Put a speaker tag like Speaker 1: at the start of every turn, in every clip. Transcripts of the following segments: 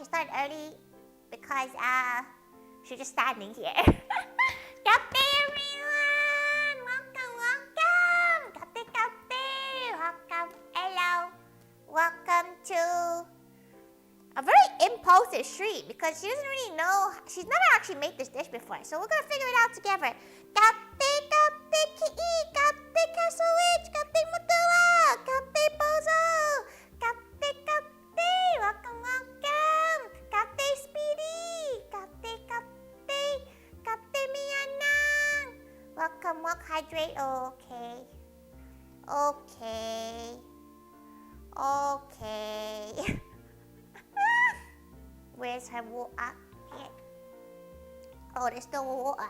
Speaker 1: start early because she's just standing here. Kape everyone! Welcome! Kape! Welcome. Hello. Welcome to a very impulsive street because she doesn't really know, she's never actually made this dish before. So we're gonna figure it out together. Kape ki'i, kape kasowich, kape mutula, kape bozo, kape, welcome. Kape speedy, kape mianang. Welcome, hydrate. Okay. Where's her water? Here. Oh, there's no water.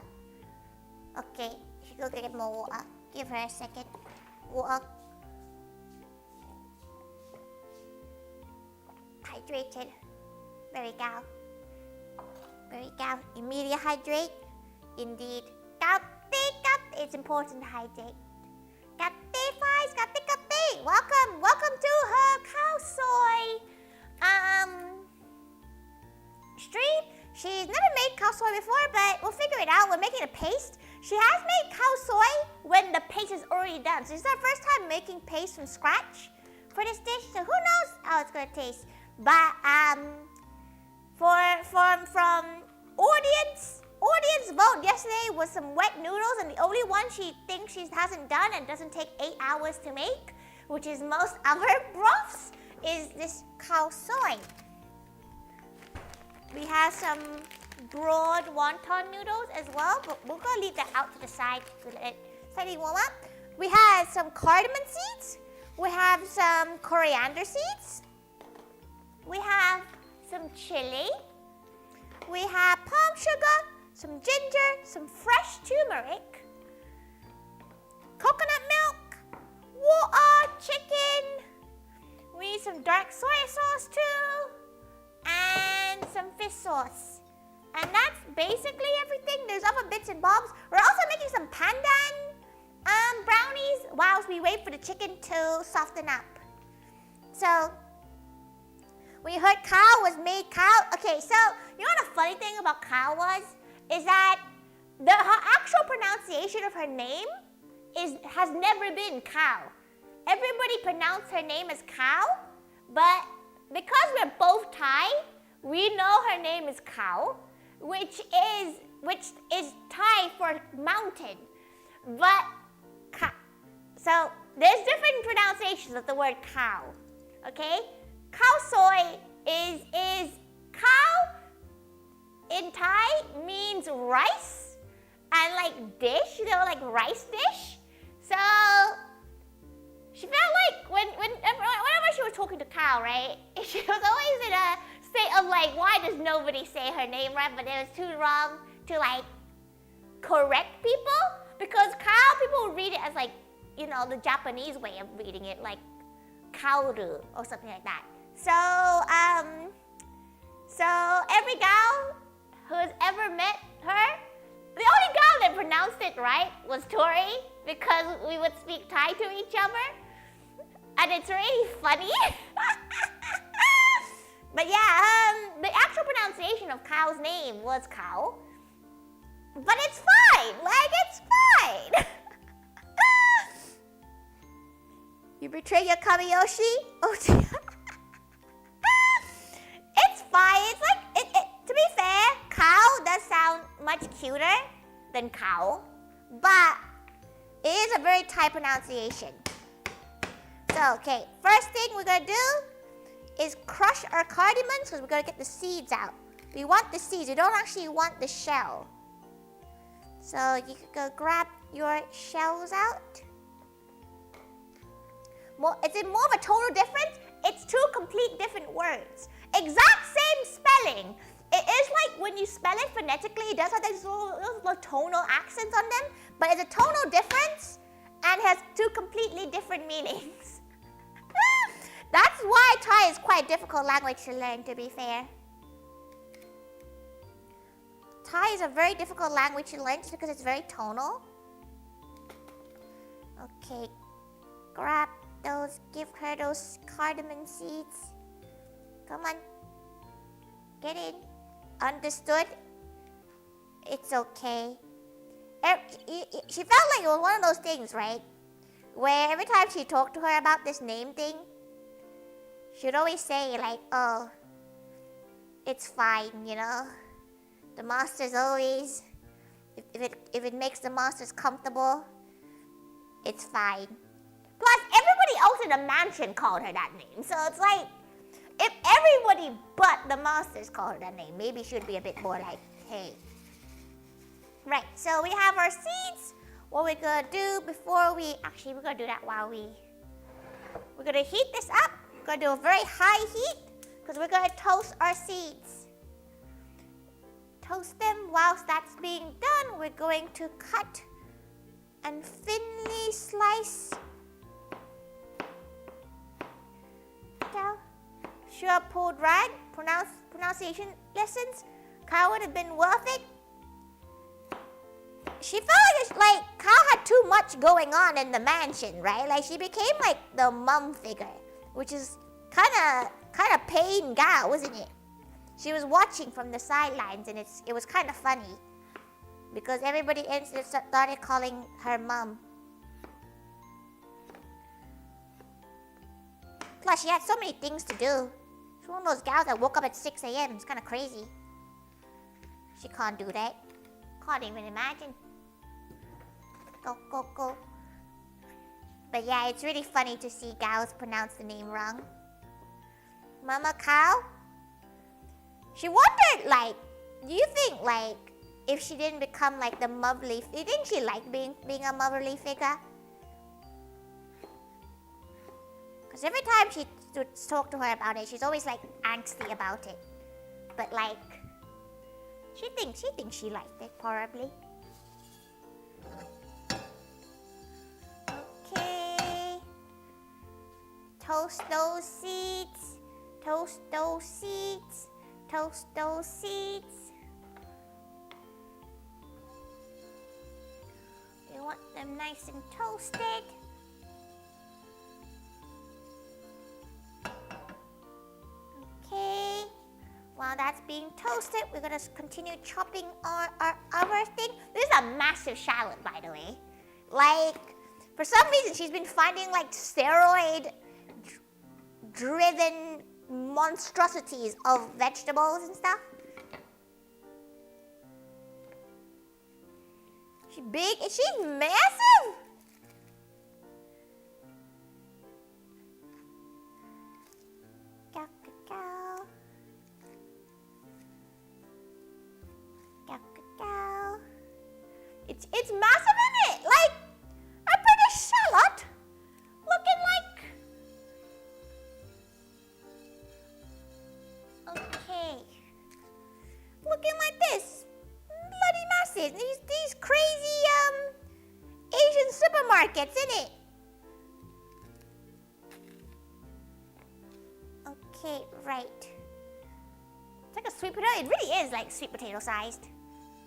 Speaker 1: Okay, she go get more water. Give her a second. Water. Hydrated. Very go. Immediate hydrate. Indeed. It's important to hydrate. Welcome to her Khao Soi stream. She's never made Khao Soi before, but we'll figure it out. We're making a paste. She has made Khao Soi when the paste is already done. So this is our first time making paste from scratch for this dish. So who knows how it's gonna taste? But from audience vote yesterday was some wet noodles, and the only one she thinks she hasn't done and doesn't take 8 hours to make, which is most other broths, is this Khao Soi. We have some broad wonton noodles as well, but we're gonna leave that out to the side to let it slightly warm up. We have some cardamom seeds. We have some coriander seeds. We have some chili. We have palm sugar, some ginger, some fresh turmeric, coconut milk, water, chicken. We need some dark soy sauce too, and some fish sauce. And that's basically everything. There's other bits and bobs. We're also making some pandan brownies whilst we wait for the chicken to soften up. So, when you heard Khao was made Khao, okay, so you know what the funny thing about Khao was? Is that her actual pronunciation of her name has never been Khao. Everybody pronounced her name as Khao, but because we're both Thai, we know her name is Khao, which is Thai for mountain. But so there's different pronunciations of the word Khao. Okay? Khao Soi is Khao in Thai means rice and like dish, like rice dish. So she felt like whenever she was talking to Khao, right? She was always in a state of like, why does nobody say her name right? But it was too wrong to like correct people, because Khao people read it as like, the Japanese way of reading it, like Kaoru or something like that. So every gal who's ever met her, the only gal that pronounced it right was Tori, because we would speak Thai to each other, and it's really funny. But yeah, the actual pronunciation of Khao's name was Khao, but it's fine. It's fine. You betray your Kamiyoshi? Oh, it's fine. It's like, to be fair, Khao does sound much cuter than Khao, but it is a very Thai pronunciation. So, okay, first thing we're gonna do is crush our cardamons, because we're gonna get the seeds out. We want the seeds, we don't actually want the shell. So you could go grab your shells out. Is it more of a total difference? It's two complete different words. Exact same spelling. It is like when you spell it phonetically, it does have those little tonal accents on them, but it's a tonal difference and has two completely different meanings. That's why Thai is quite a difficult language to learn, to be fair. Thai is a very difficult language to learn just because it's very tonal. Okay, grab those, give her those cardamom seeds. Come on. Get in. Understood? It's okay. She felt like it was one of those things, right? Where every time she talked to her about this name thing, she'd always say like, oh, it's fine, you know? The master's always, if it makes the masters comfortable, it's fine. Plus, everybody else in the mansion called her that name. So it's like, if everybody but the masters called her that name, maybe she'd be a bit more like, hey. Right, so we have our seeds. What we're gonna do before actually we're gonna do that while we're gonna heat this up. We're gonna do a very high heat because we're gonna toast our seeds. Toast them. Whilst that's being done, we're going to cut and thinly slice. Sure pulled right. Pronunciation lessons. Khao would have been worth it. She felt like Khao had too much going on in the mansion, right? Like she became like the mom figure, which is kind of pain Khao, wasn't it? She was watching from the sidelines, and it was kind of funny because everybody else started calling her mom. Plus, she had so many things to do. She's one of those gals that woke up at 6 a.m. It's kind of crazy. She can't do that. Can't even imagine. Go. But yeah, it's really funny to see gals pronounce the name wrong. Mama Khao? She wondered, like, do you think, like, if she didn't become, like, the motherly... Didn't she like being a motherly figure? Because every time she would talk to her about it, she's always, like, angsty about it. But, like, she thinks she liked it, probably. Okay. Toast those seeds. Toast those seeds. Toast those seeds. You want them nice and toasted. Okay. While that's being toasted, we're gonna continue chopping our other thing. This is a massive shallot, by the way. Like, for some reason, she's been finding like steroid-driven monstrosities of vegetables and stuff. She's big and she's massive. It's massive, isn't it? Like a British shallot looking like... Okay. Looking like this. Bloody massive. These crazy Asian supermarkets, isn't it? Okay, right. It's like a sweet potato. It really is like sweet potato sized.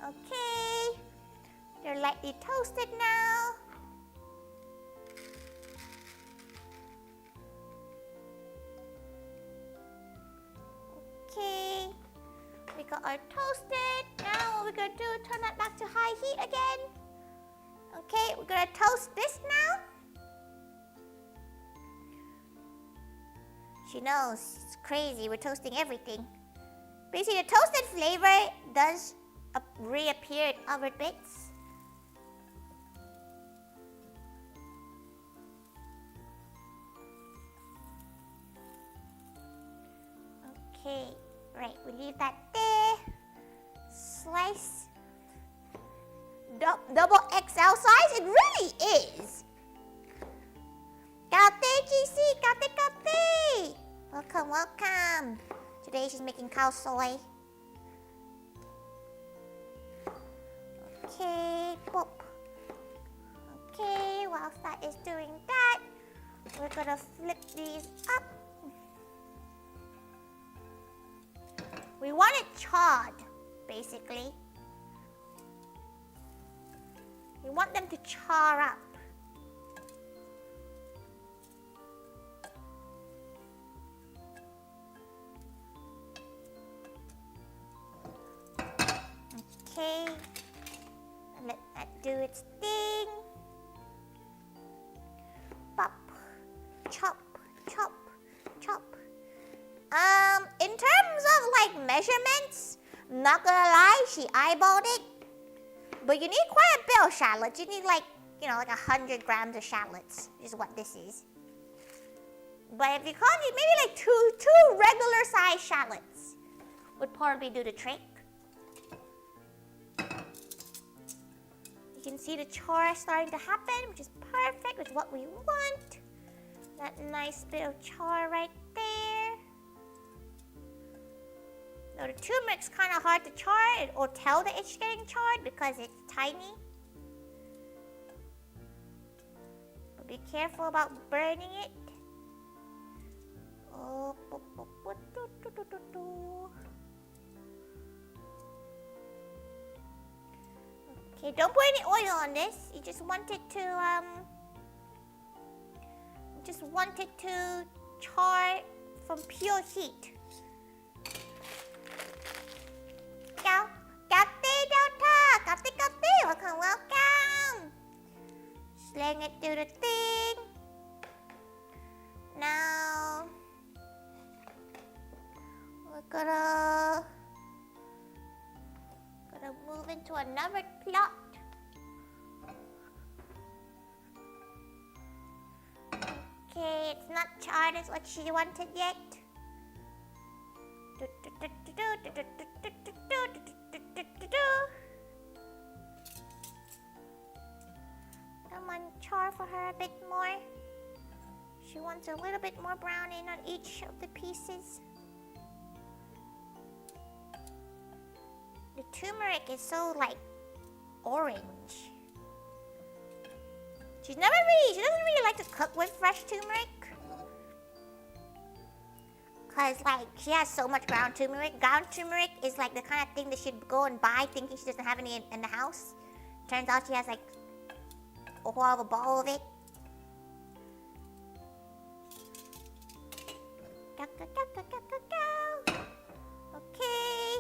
Speaker 1: Okay. They're lightly toasted now. Okay. We got our toasted. Now what we're going to do, turn that back to high heat again. Okay, we're going to toast this now. She knows, it's crazy, we're toasting everything. Basically, the toasted flavor does reappear in other bits. Okay, right, we leave that there. Slice. Double XL size? It really is. Kate, GC, Kate. Welcome. Today she's making Khao Soi. Okay, pop. Okay, whilst that is doing that, we're gonna flip these up. We want it charred, basically. We want them to char up. Okay. Let that do its thing. Pop. Chop. Chop. Chop. In terms of like measurements, not gonna lie, she eyeballed it. But you need quite a bit of shallots. You need like, like 100 grams of shallots is what this is. But if you call it, maybe like two regular size shallots would probably do the trick. You can see the char starting to happen, which is perfect, which is what we want. That nice bit of char right there. Now the turmeric's kind of hard to char or tell that it's getting charred because it's tiny. But be careful about burning it. Oh, okay, don't put any oil on this. You just want it to char from pure heat. Welcome. Sling it through the thing. Now we're gonna move into another plot. Okay, it's not charred as what she wanted yet. Come on, char for her a bit more. She wants a little bit more browning on each of the pieces. The turmeric is so like orange. She doesn't really like to cook with fresh turmeric. Cause like she has so much ground turmeric. Ground turmeric is like the kind of thing that she'd go and buy thinking she doesn't have any in the house. Turns out she has like a whole of a ball of it. Okay.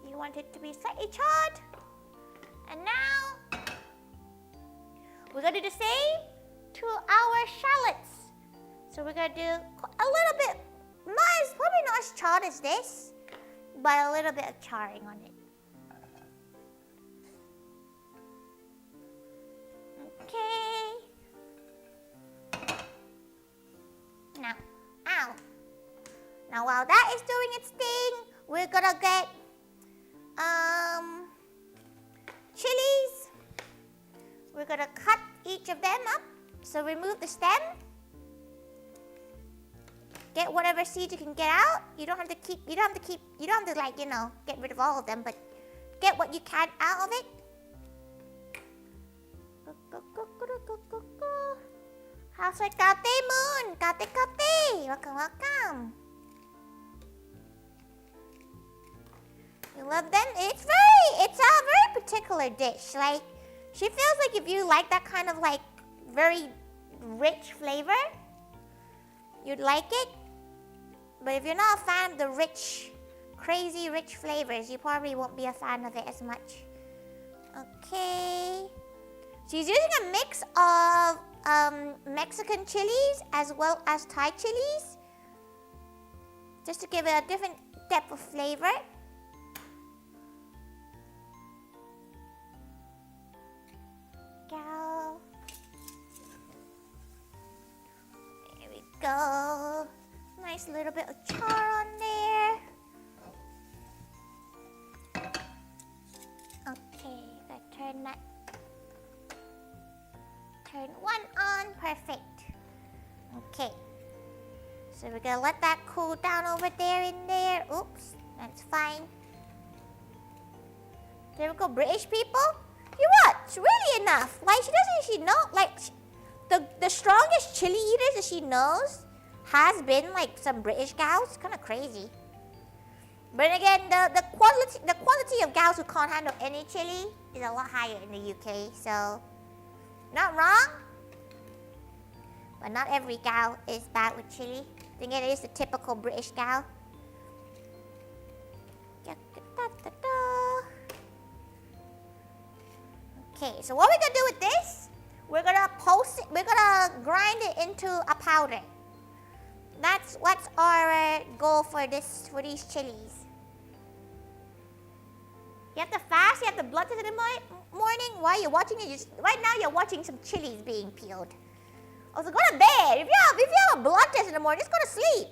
Speaker 1: You want it to be slightly charred. And now we're gonna do the same to our shallots. So we're gonna do a little bit, probably not as charred as this, but a little bit of charring on it. Okay. Now while that is doing its thing, we're gonna get chilies. We're gonna cut each of them up. So remove the stem. Get whatever seeds you can get out. You don't have to like, get rid of all of them, but get what you can out of it. Khao Soi Moon. Welcome. You love them? It's a very particular dish. Like, she feels like if you like that kind of like very rich flavor, you'd like it. But if you're not a fan of the crazy rich flavors, you probably won't be a fan of it as much. Okay. She's using a mix of Mexican chilies as well as Thai chilies, just to give it a different depth of flavor. Go. There we go. Nice little bit of char on there. Okay, gotta turn one on. Perfect. Okay. So we're gonna let that cool down over there in there. Oops, that's fine. There we go, British people. You what? Really enough. Like she know, like the strongest chili eaters that she knows has been like some British gals. Kind of crazy. But again, the quality of gals who can't handle any chili is a lot higher in the UK. So, not wrong. But not every gal is bad with chili. I think it is the typical British gal. Okay, so what we're gonna do with this, we're gonna grind it into a powder. That's what's our goal for these chilies. You have to fast, you have to blood test in the morning. Why are you watching it? Right now you're watching some chilies being peeled. Oh, so go to bed. If you have a blood test in the morning, just go to sleep.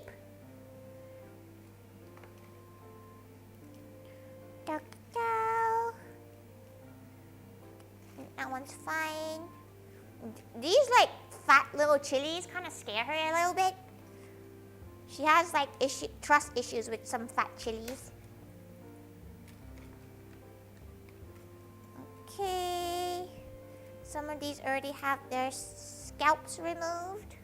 Speaker 1: That one's fine. These like fat little chilies kind of scare her a little bit. She has like trust issues with some fat chilies. Okay. Some of these already have their scalps removed.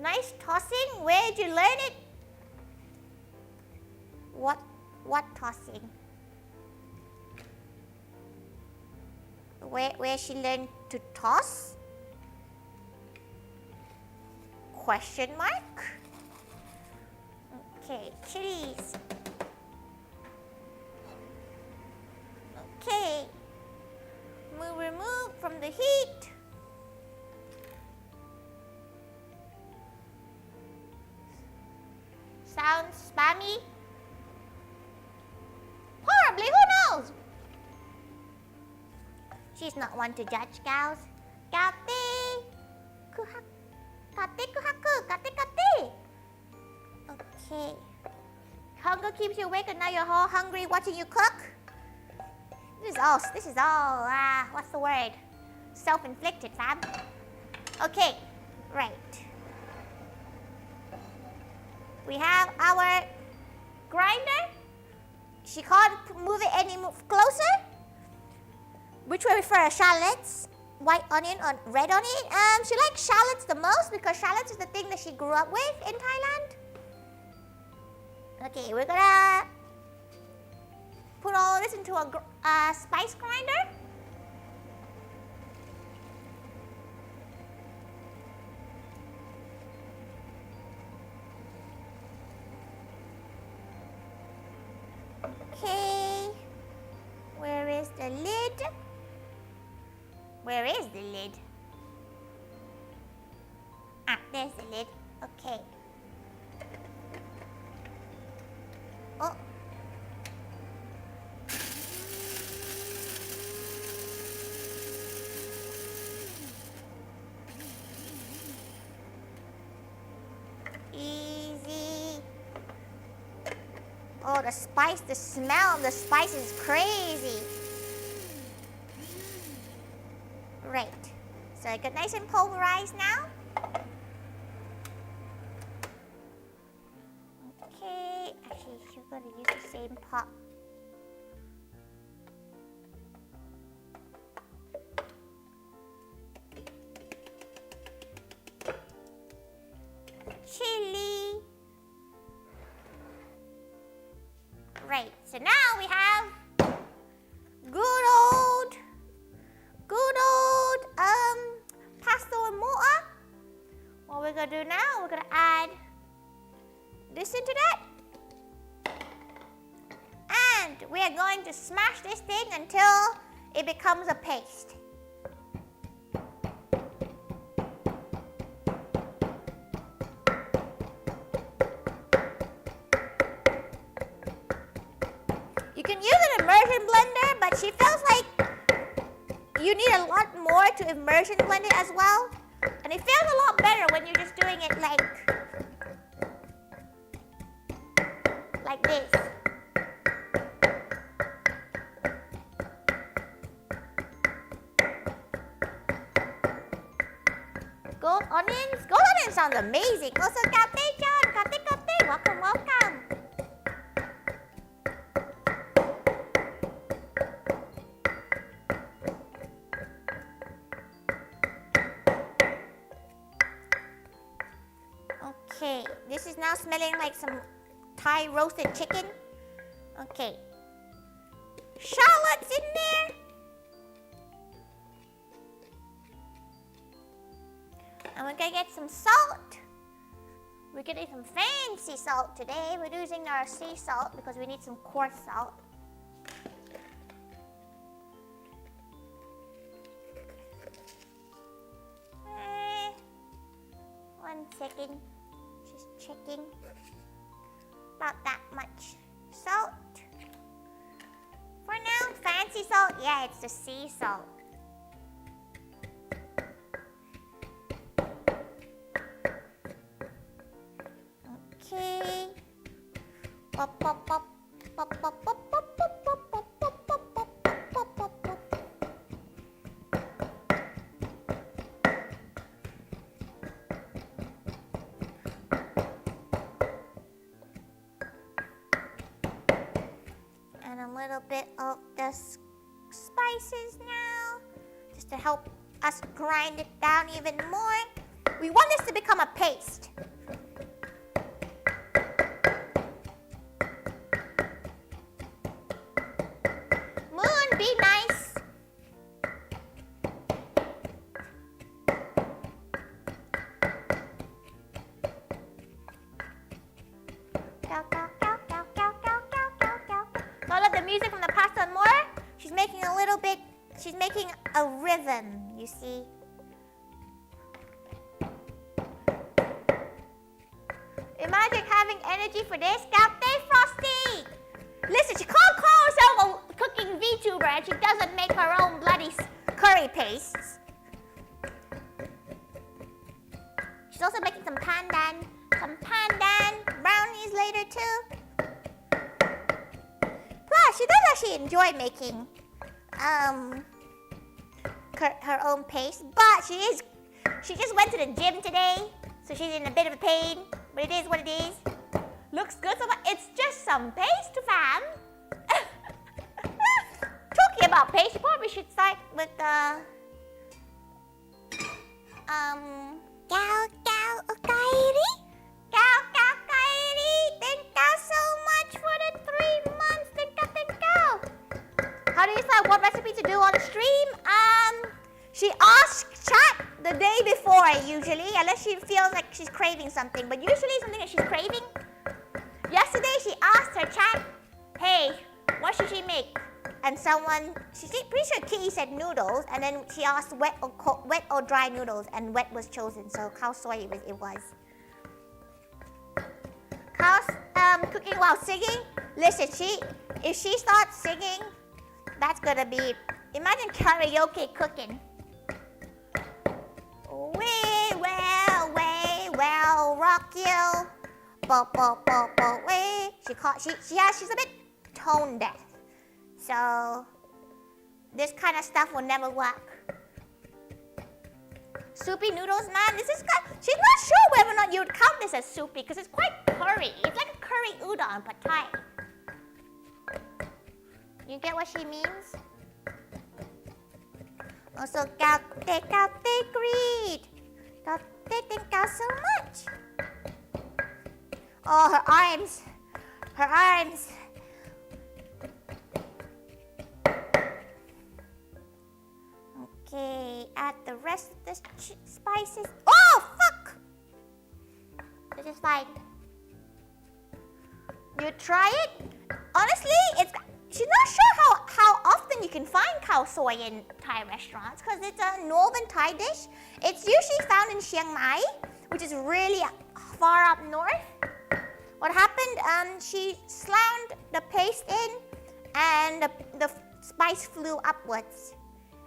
Speaker 1: Nice tossing. Where did you learn it? What tossing? Where she learned to toss? Question mark? Okay, chilies. Okay. Remove from the heat. Sounds spammy. Horribly, who knows? She's not one to judge cows. Kate kuhaku. Okay. Hunger keeps you awake and now you're all hungry watching you cook? This is all, what's the word? Self-inflicted, fam. Okay, right. We have our grinder. She can't move it any closer. Which way we prefer, shallots, white onion or red onion? She likes shallots the most because shallots is the thing that she grew up with in Thailand. Okay, we're gonna put all of this into a spice grinder. Okay, where is the lid? Where is the lid? There's the lid. Okay. Oh. Easy. Oh, the smell of the spice is crazy. Right. So it got nice and pulverized now. Okay, actually you're gonna use the same pot. Chili. Right, so now we have good old pesto and mortar. What we're gonna do now, we're gonna add this into that. And we are going to smash this thing until it becomes a paste. You can use an immersion blender, but she feels like you need a lot more to immersion blend it as well. And it feels a lot better when you're just doing it like this. Gold onions? Gold onions sounds amazing. Also, Kate John, Kate, welcome. Okay, this is now smelling like some Thai roasted chicken. Okay. Shallots in there. And we're gonna get some salt. We're getting some fancy salt today. We're using our sea salt because we need some coarse salt. second. Just checking. About that much salt. For now, fancy salt. Yeah, it's the sea salt. Okay. Pop, pop, pop, pop, pop, pop, pop, pop, pop, pop, pop, pop, pop, pop, pop, pop. And a little bit of the spices now, just to help us grind it down even more. We want this to become a paste. Moon, be nice. Cow, cow, cow, cow, cow, cow, cow, cow, cow. So I love the music from the pasta and more. She's making a little bit, she's making a rhythm, you see. Imagine having energy for this. Captain Frosty! Listen, she can't call herself a cooking VTuber and she doesn't make her own bloody curry pastes. She's also making some pandan brownies later too. Plus, she does actually enjoy making her own paste, but she just went to the gym today, so she's in a bit of a pain. But it is what it is. Looks good so far. It's just some paste, fam. Talking about paste, you probably should start with the Gao Gao Okairi. Gao Gao Okairi. Thank you so much for the 3 months. Thank you. How do you decide what recipe to do on the stream? She asks chat the day before usually, unless she feels like she's craving something. But usually something that she's craving. Yesterday she asked her chat, hey, what should she make? And someone, she's pretty sure Kitty said noodles, and then she asked wet or dry noodles, and wet was chosen. So Khao Soi it was. Khao's cooking while singing. Listen, if she starts singing, that's gonna be, imagine karaoke cooking. We will rock you. Bo, bo, bo, bo, we. She's a bit tone deaf. So this kind of stuff will never work. Soupy noodles, man. She's not sure whether or not you would count this as soupy because it's quite curry. It's like a curry udon pad thai. You get what she means? Also, Gaute greed. Gaute, thank you so much. Oh, her arms. Her arms. Okay, add the rest of the spices. Oh, fuck! So just like, you try it. Honestly, she's not sure how often you can find Khao Soi in Thai restaurants because it's a northern Thai dish. It's usually found in Chiang Mai, which is really far up north. What happened? She slammed the paste in, and the spice flew upwards.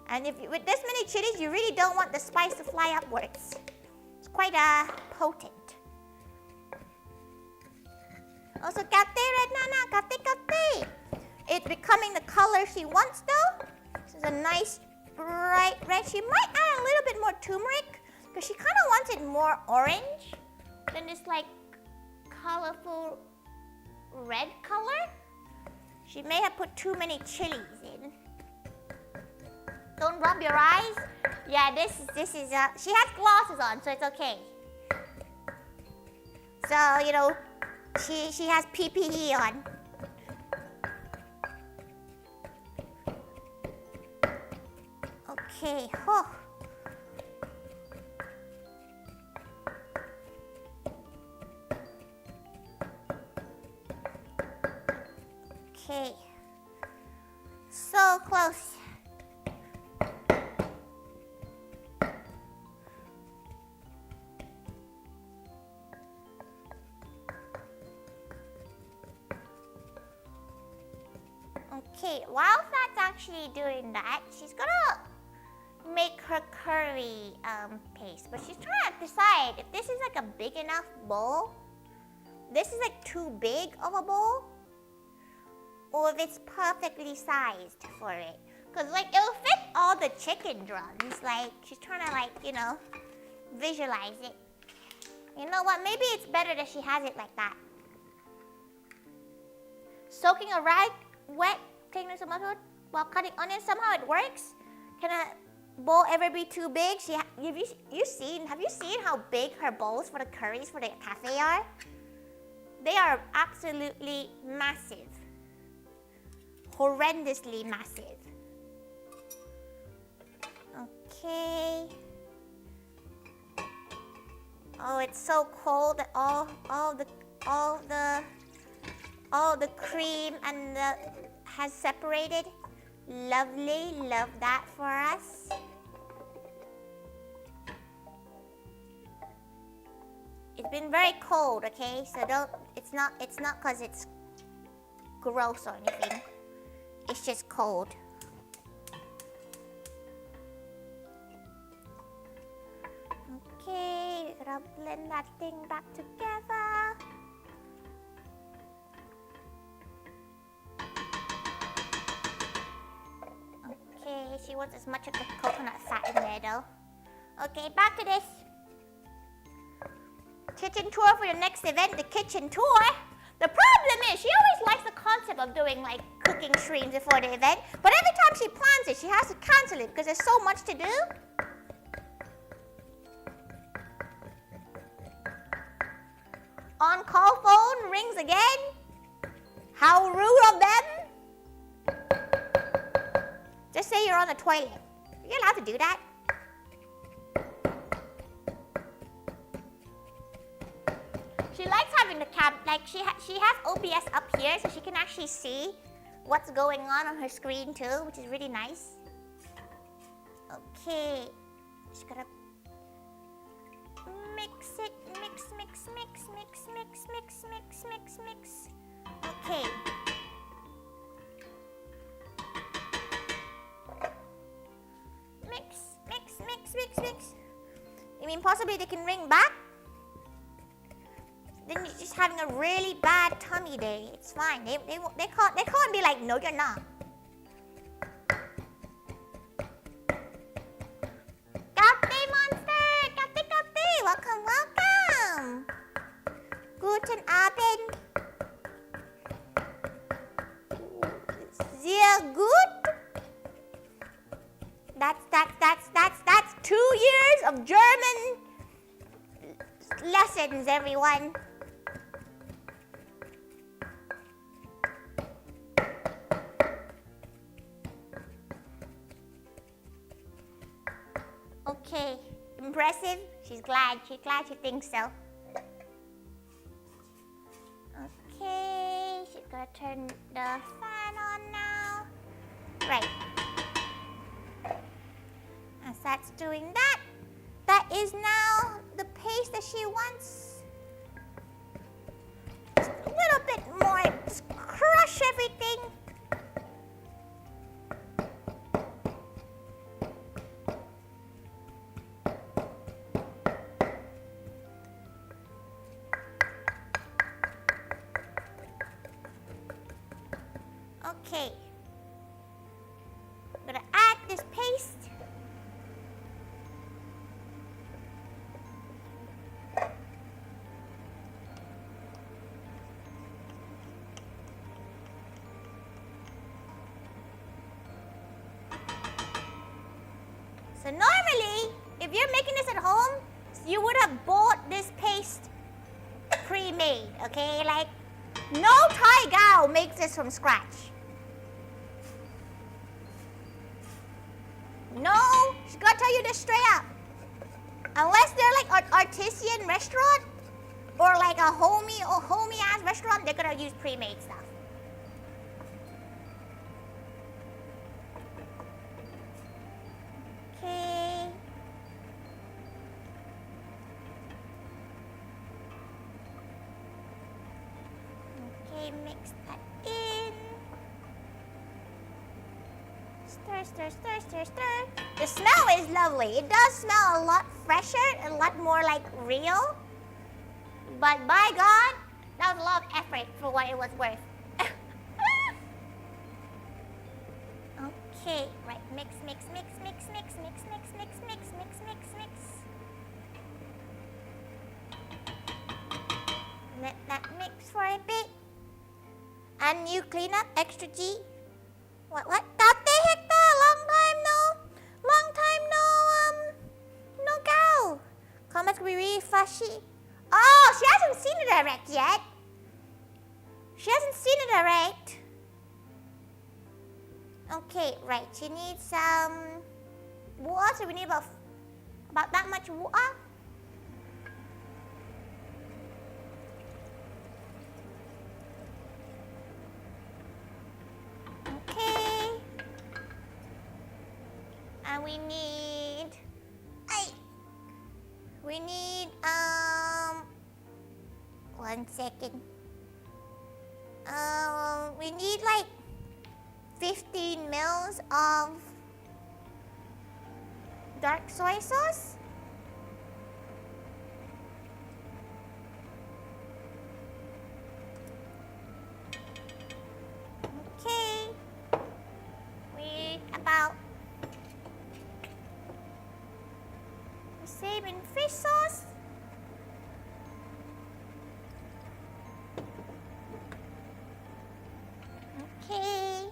Speaker 1: And with this many chilies, you really don't want the spice to fly upwards. It's quite potent. Also, Kate red nana, Kate. It's becoming the color she wants though. This is a nice bright red. She might add a little bit more turmeric because she kind of wants it more orange than this like colorful red color. She may have put too many chilies in. Don't rub your eyes. Yeah, this is she has glasses on, so it's okay. So, you know, she has PPE on. Okay. Oh. Okay. So close. Okay, while that's actually doing that, she's gonna make her curry paste. But she's trying to decide if this is like a big enough bowl. This is like too big of a bowl. Or if it's perfectly sized for it. Because like it'll fit all the chicken drums. Like she's trying to like, you know, visualize it. You know what? Maybe it's better that she has it like that. Soaking a rag wet, taking some mustard while cutting onions. Somehow it works. Can a bowl ever be too big? Have you seen how big her bowls for the curries for the cafe are? They are absolutely massive. Horrendously massive. Okay. Oh, it's so cold that all the cream and the has separated. Lovely, love that for us. It's been very cold, okay? So it's not because it's gross or anything. It's just cold. Okay, we're gonna blend that thing back together. Okay, she wants as much of the coconut fat in there though. Okay, back to this. Kitchen tour for your next event, the kitchen tour. The problem is she always likes the concept of doing like cooking streams before the event, but every time she plans it, she has to cancel it because there's so much to do. On-call phone rings again. How rude of them. Just say you're on the toilet. You're allowed to do that. She likes having the like she has OBS up here so she can actually see what's going on her screen too, which is really nice. Okay, just gotta mix it, mix. Okay. Mix. You mean possibly they can ring back? Then you're just having a really bad tummy day. It's fine. They can't be like, no, you're not. Cafe Monster! Cafe! Welcome! Guten Abend. Sehr gut. That's 2 years of German lessons, everyone. Okay, impressive. She's glad she thinks so. Okay, she's gonna turn the fan on now. Right. As that's doing that, that is now the paste that she wants. Just a little bit more. Just crush everything. Okay. I'm gonna add this paste. So normally, if you're making this at home, you would have bought this paste pre-made, okay? Like, no Thaiga makes this from scratch. No, she's gonna tell you this straight up. Unless they're like an artisan restaurant or like a homey ass restaurant, they're gonna use pre-made stuff. Okay. Okay, mix that in. Stir, stir, stir, stir, stir. The smell is lovely. It does smell a lot fresher, a lot more like real. But by God, that was a lot of effort for what it was worth. Okay, right. Mix, mix, mix, mix, mix, mix, mix, mix, mix, mix, mix, mix. Let that mix for a bit. And you clean up extra G. What? Tate Hector, long time no gal. Comments can be really flashy. Oh, she hasn't seen the direct yet. She hasn't seen the direct. Okay, right. She needs some water. So we need about that much water. Okay. And we need 1 second. We need like 15 mils of dark soy sauce. Okay. We need about the same in fish sauce. Okay.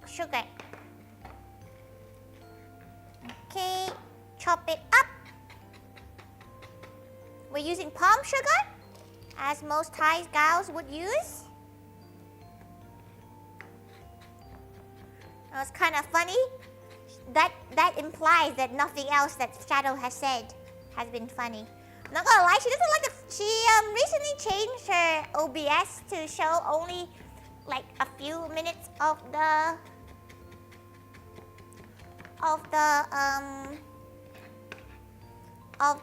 Speaker 1: Sugar. Okay, chop it up. We're using palm sugar, as most Thai gals would use. That was kind of funny. That implies that nothing else that Shadow has said has been funny. I'm not gonna lie, she doesn't like she recently changed her OBS to show only like a few minutes of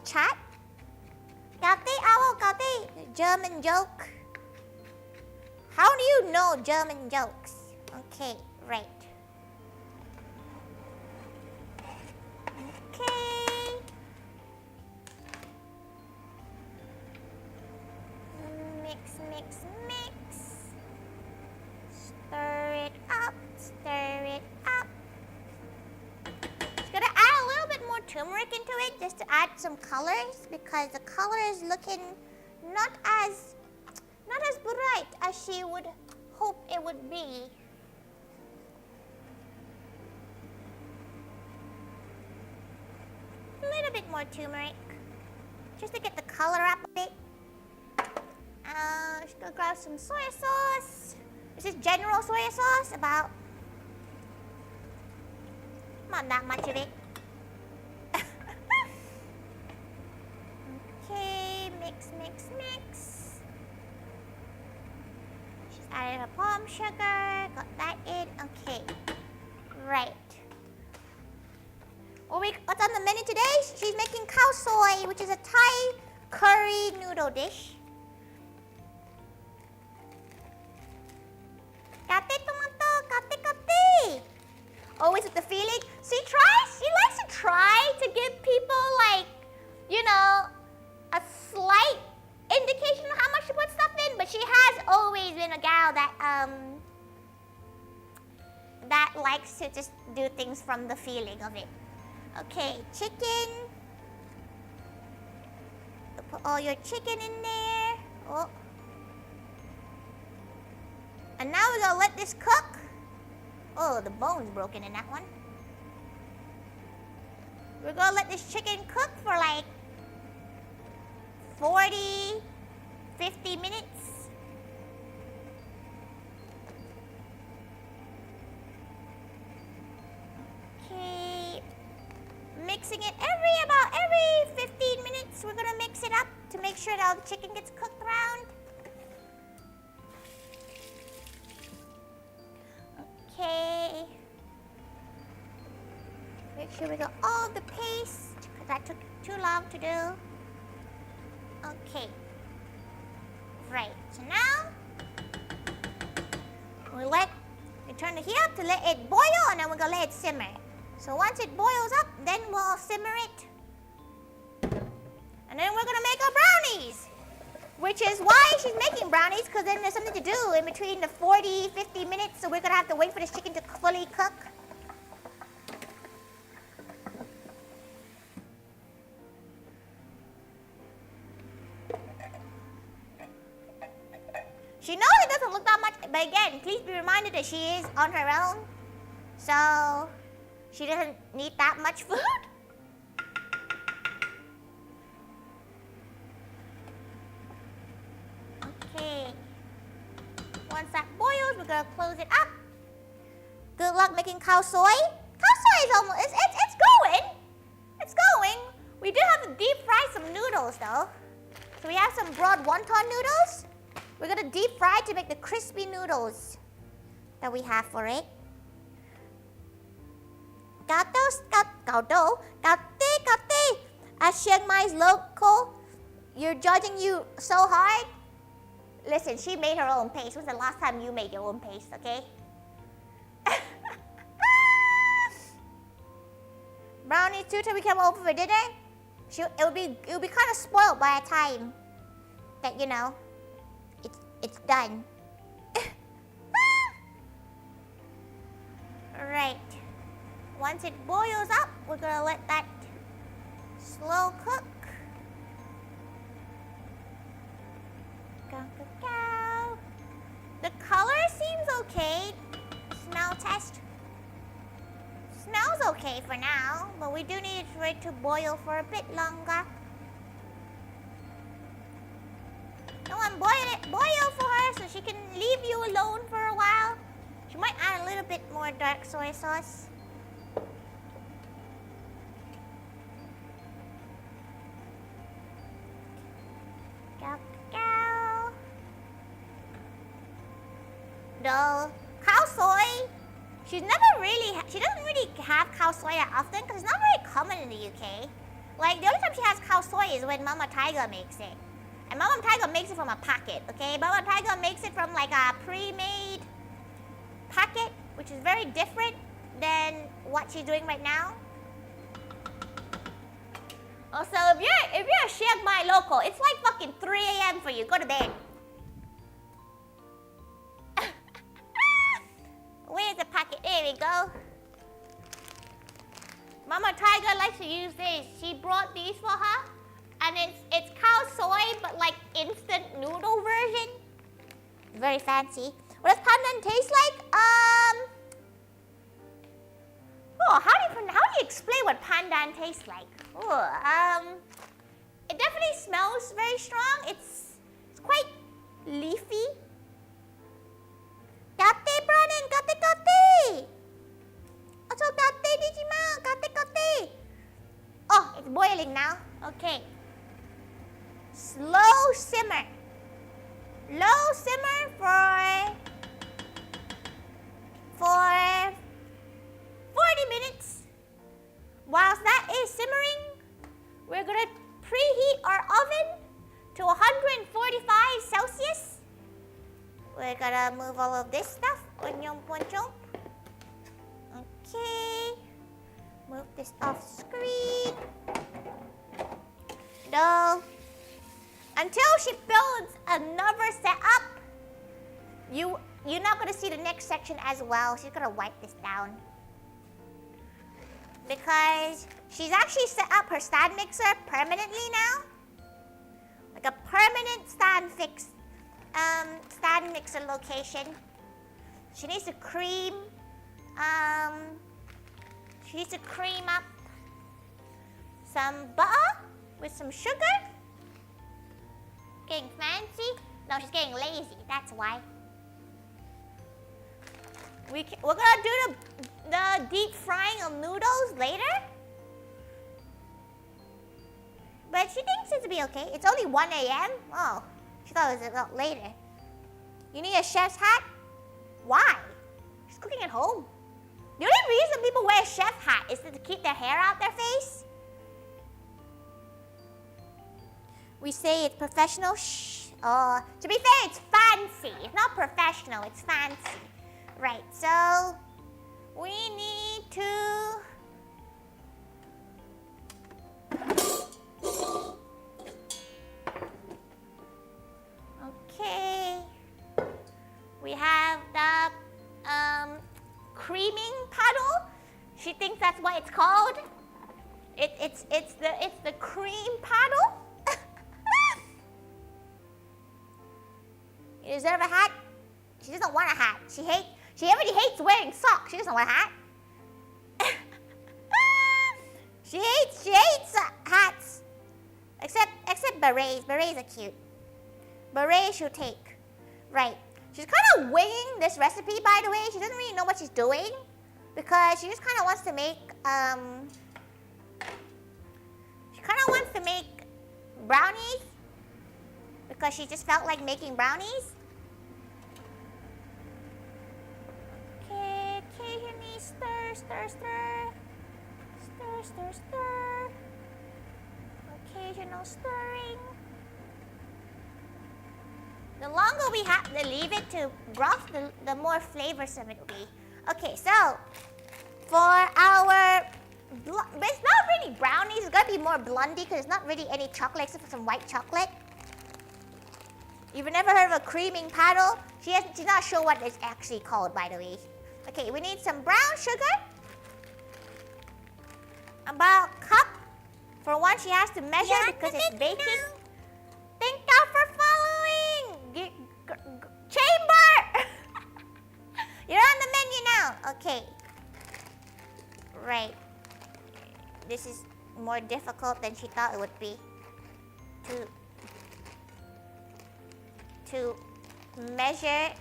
Speaker 1: chat. Gate, German joke. How do you know German jokes? Okay, right. Okay. Mix, mix, mix. Stir it up, stir it up. Just gonna add a little bit more turmeric into it just to add some colors because the color is looking not as bright as she would hope it would be. A little bit more turmeric just to get the color up a bit. Just gonna grab some soy sauce. This is general soy sauce, about not that much of it. Okay, mix, mix, mix. Just added a palm sugar, got that in. Okay, right. What's on the menu today? She's making Khao Soi, which is a Thai curry noodle dish. Kate tomato, kate. Always with the feeling. She likes to try to give people like, a slight indication of how much to put stuff in, but she has always been a gal that likes to just do things from the feeling of it. Okay, chicken. Put all your chicken in there. Oh. And now we're gonna let this cook. Oh, the bone's broken in that one. We're gonna let this chicken cook for like 40, 50 minutes. Okay. Mixing it about every 15 minutes. We're gonna mix it up to make sure that all the chicken gets cooked around. Okay. Make sure we got all the paste That took too long to do. Okay. Right, so now we turn the heat up to let it boil, and then we're gonna let it simmer. So once it boils up, then we'll simmer it. And then we're gonna make our brownies. Which is why she's making brownies, because then there's something to do in between the 40, 50 minutes, so we're gonna have to wait for this chicken to fully cook. She knows it doesn't look that much, but again, please be reminded that she is on her own, so she doesn't need that much food. Okay. Once that boils, we're gonna close it up. Good luck making khao soi. Khao soi is almost, it's going. It's going. We do have to deep fry some noodles though. So we have some broad wonton noodles. We're gonna deep fry to make the crispy noodles that we have for it. As Chiang Mai's local, you're judging you so hard. Listen, she made her own paste. When's the last time you made your own paste, okay? Brownies too till we come over for dinner. It'll be kind of spoiled by the time that, you know, it's done. Alright. Once it boils up, we're gonna let that slow cook. The color seems okay. Smell test. Smells okay for now, but we do need for it to boil for a bit longer. No one boil for her so she can leave you alone for a while. She might add a little bit more dark soy sauce. The khao soi, she doesn't really have khao soi that often because it's not very common in the UK. Like the only time she has khao soi is when Mama Thaiga makes it. And Mama Thaiga makes it from a packet, okay? Mama Thaiga makes it from like a pre-made packet, which is very different than what she's doing right now. Also, if you're a Chiang Mai local, it's like fucking 3 a.m. for you. Go to bed. Where's the packet? There we go. Mama Thaiga likes to use this. She brought these for her. And it's khao soi, but like instant noodle version. Very fancy. What does pandan taste like? How do you explain what pandan tastes like? It definitely smells very strong. It's quite leafy. Gate, Brownie, gate. Also gate, Digimon, gate. Oh, it's boiling now. Okay. Slow simmer. Low simmer for 40 minutes. Whilst that is simmering, we're gonna preheat our oven to 145 Celsius. We're gonna move all of this stuff. Okay. Move this off screen. No. Until she builds another setup, you're not gonna see the next section as well. She's gonna wipe this down. Because she's actually set up her stand mixer permanently now. Like a permanent stand mixer location. She needs to cream up some butter with some sugar. Getting fancy? No, she's getting lazy, that's why. We're gonna do the deep frying of noodles later. But she thinks it'll be okay. It's only 1 a.m. Oh, she thought it was a lot later. You need a chef's hat? Why? She's cooking at home. The only reason people wear a chef hat is to keep their hair out their face. we say it's professional. To be fair, it's fancy. It's not professional, it's fancy. Right, so we need to... Okay. We have the creaming paddle. She thinks that's what it's called. It's the cream paddle. You deserve a hat. She doesn't want a hat. She already hates wearing socks. She doesn't want a hat. She hates hats. Except berets. Berets are cute. Berets she'll take. Right. She's kind of winging this recipe, by the way. She doesn't really know what she's doing because she just kind of wants to make brownies because she just felt like making brownies. Okay, occasionally stir, stir, stir. Stir, stir, stir. Occasional stirring. The longer we have to leave it to broth, the more flavorsome it will be. Okay, so for our, it's not really brownies, it's gonna be more blondie because there's not really any chocolate except for some white chocolate. You've never heard of a creaming paddle? She's not sure what it's actually called, by the way. Okay, we need some brown sugar. About a cup. For one, she has to measure because it's baking. Thank you for following! Chamber! You're on the menu now. Okay. Right. This is more difficult than she thought it would be. To measure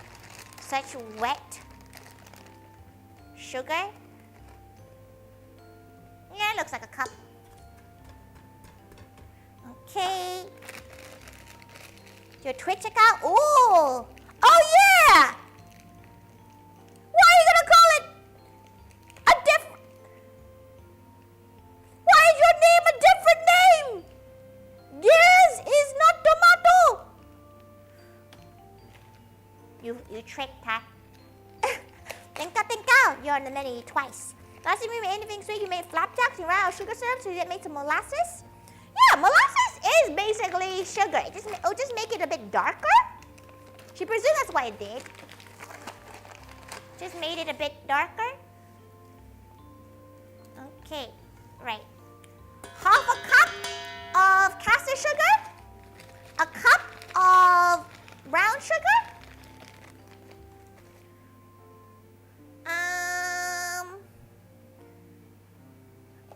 Speaker 1: such wet sugar. Yeah, it looks like a cup. Okay. Your Twitch account? Ooh! Oh yeah! Why are you gonna call it a different... Why is your name a different name? Yes, is not tomato. You tricked her. Tinka, you're on the menu twice. Last time we made anything sweet, you made flapjacks and ran out of sugar syrup, so you made some molasses. Yeah, molasses is basically sugar. It'll just make it a bit darker. She presumed that's what it did. Just made it a bit darker. Okay, right. Half a cup of caster sugar. A cup of brown sugar.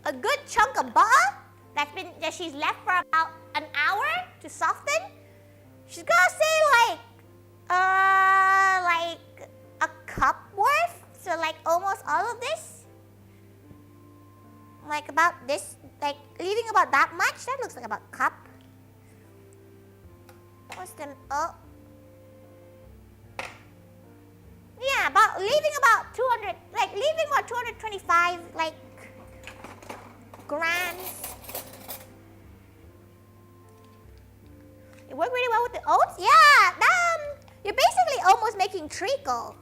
Speaker 1: A good chunk of butter that she's left for about an hour to soften. She's gonna say like a cup worth. So like almost all of this. Like about this, like leaving about that much. That looks like about a cup. What's the yeah, leaving about 200, like leaving about 225 like grams. It worked really well with the oats? Yeah, you're basically almost making treacle.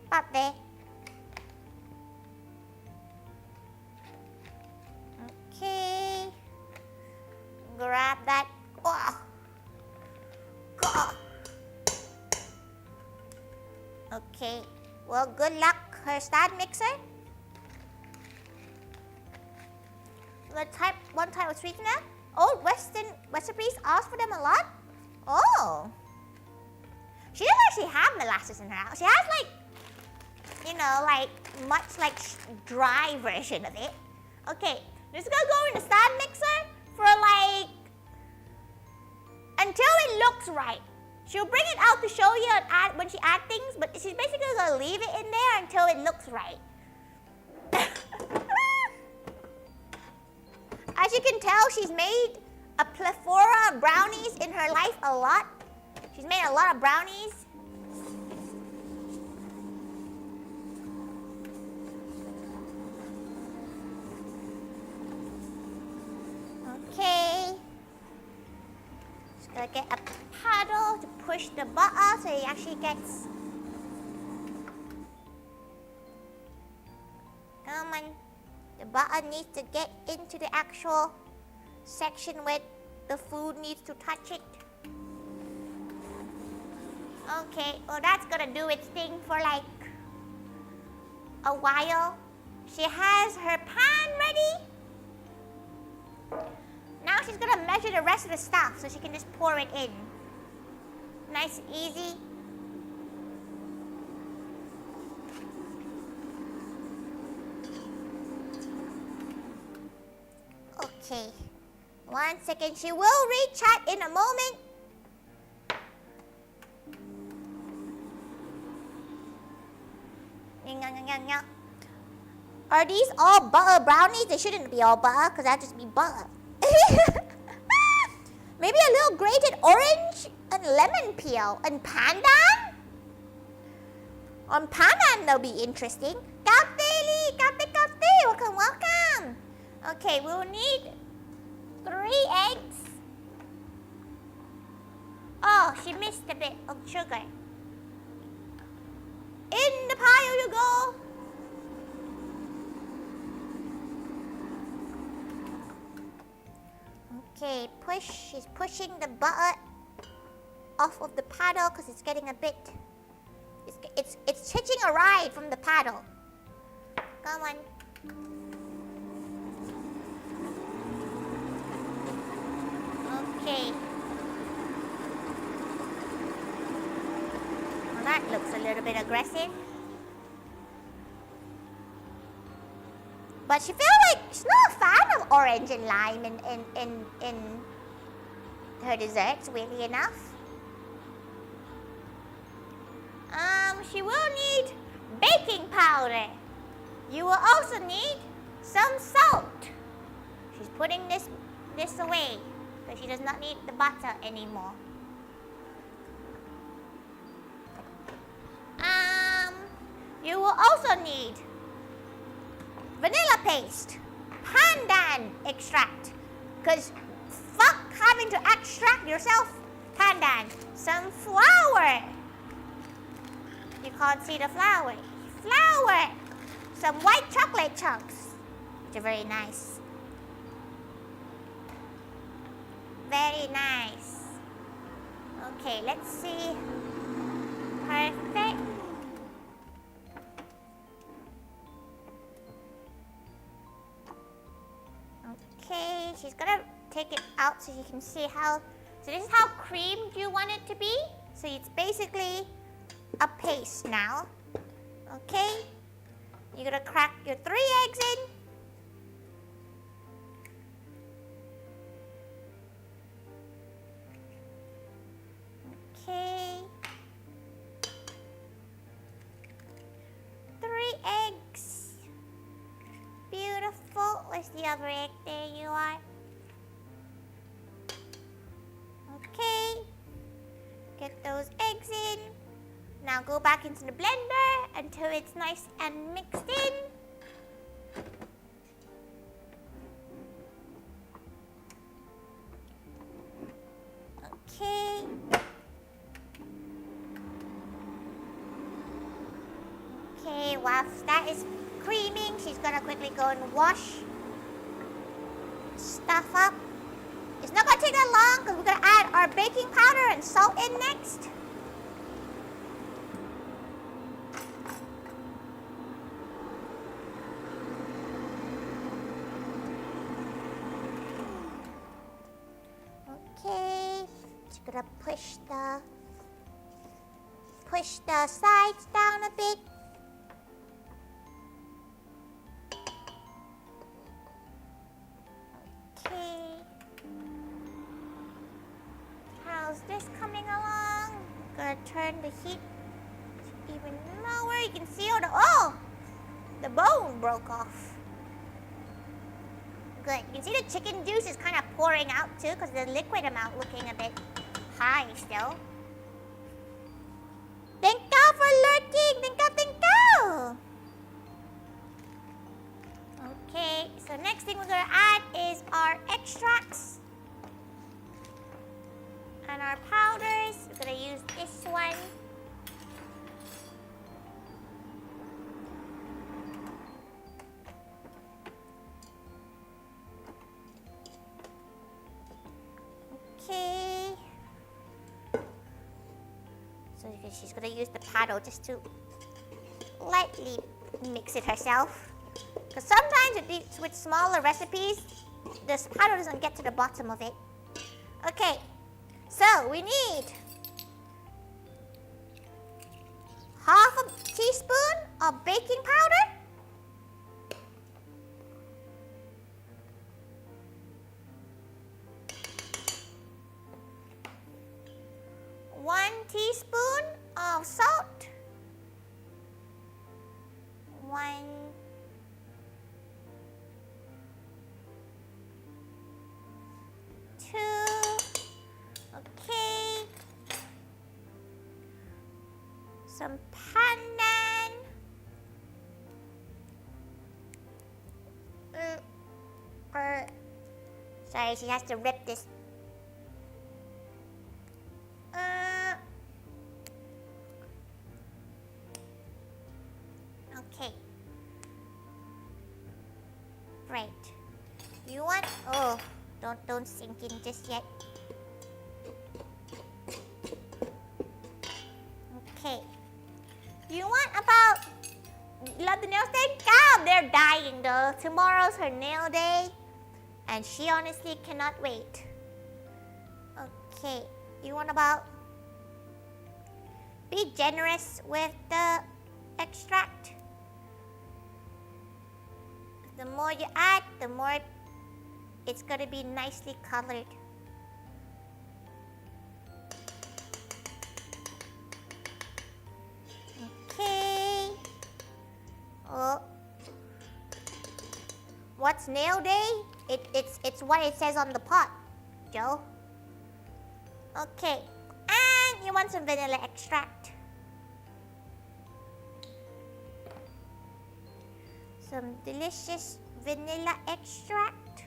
Speaker 1: About there. Okay. Grab that. Oh. God. Okay. Well, good luck, her stand mixer. One type of sweetener. Old Western recipes ask for them a lot. Oh. She doesn't actually have molasses in her house. She has like, you know, like much like dry version of it. Okay, this is gonna go in the stand mixer for like until it looks right. She'll bring it out to show you when she adds things, but she's basically gonna leave it in there until it looks right. As you can tell, she's made a plethora of brownies in her life a lot. She's made a lot of brownies. Gotta get a paddle to push the butter so it actually gets... Come on. The butter needs to get into the actual section where the food needs to touch it. Okay, well that's gonna do its thing for like a while. She has her pan ready. Now she's gonna measure the rest of the stuff so she can just pour it in. Nice and easy. Okay. 1 second. She will read chat in a moment. Are these all butter brownies? They shouldn't be all butter because that'd just be butter. Maybe a little grated orange and lemon peel and pandan? On pandan, that'll be interesting. Welcome, welcome. Okay, we'll need 3 eggs. Oh, she missed a bit of sugar. In the pile you go. Okay, push. She's pushing the butter off of the paddle because it's getting a bit... It's hitching a ride from the paddle. Come on. Okay. Well, that looks a little bit aggressive. But she feels like she's not a fan of orange and lime in her desserts, weirdly enough. She will need baking powder. You will also need some salt. She's putting this away because she does not need the butter anymore. You will also need vanilla paste, pandan extract, because fuck having to extract yourself pandan, some flour. You can't see the flour. Flour, some white chocolate chunks, which are very nice. Very nice. Okay, let's see. Perfect. Okay, she's gonna take it out so you can see how... So this is how creamed you want it to be. So it's basically a paste now. Okay? You're gonna crack your 3 eggs in. Okay. 3 eggs. Beautiful. Where's the other egg? There you are. Okay. Get those eggs in. Now go back into the blender until it's nice and mixed in. Okay. Okay, whilst that is creaming, she's gonna quickly go and wash stuff up. It's not gonna take that long because we're gonna add our baking powder and salt in next. Okay, just gonna push the sides down a bit. Okay. How's this coming along? Gonna turn the heat even lower. You can see the bone broke off. Good. You can see the chicken juice is kind of pouring out too because the liquid amount looking a bit high still. Thank you for lurking. Thank you. Okay, so next thing we're going to add is our extracts and So she's gonna use the paddle just to lightly mix it herself. Because sometimes with smaller recipes, this paddle doesn't get to the bottom of it. Okay, so we need half a teaspoon of baking powder. One teaspoon of salt. 2. Okay. Some pandan. Sorry, she has to rip this. Okay. Right. You want? Oh, don't sink in just yet. Okay. You want about? Love the nails day? God, they're dying though. Tomorrow's her nail day, and she honestly cannot wait. Okay. You want about? Be generous with the extract. The more you add, the more it's going to be nicely colored. Okay. Oh. What's nail day? It's what it says on the pot, Joe. Okay. And you want some vanilla extract. Some delicious vanilla extract.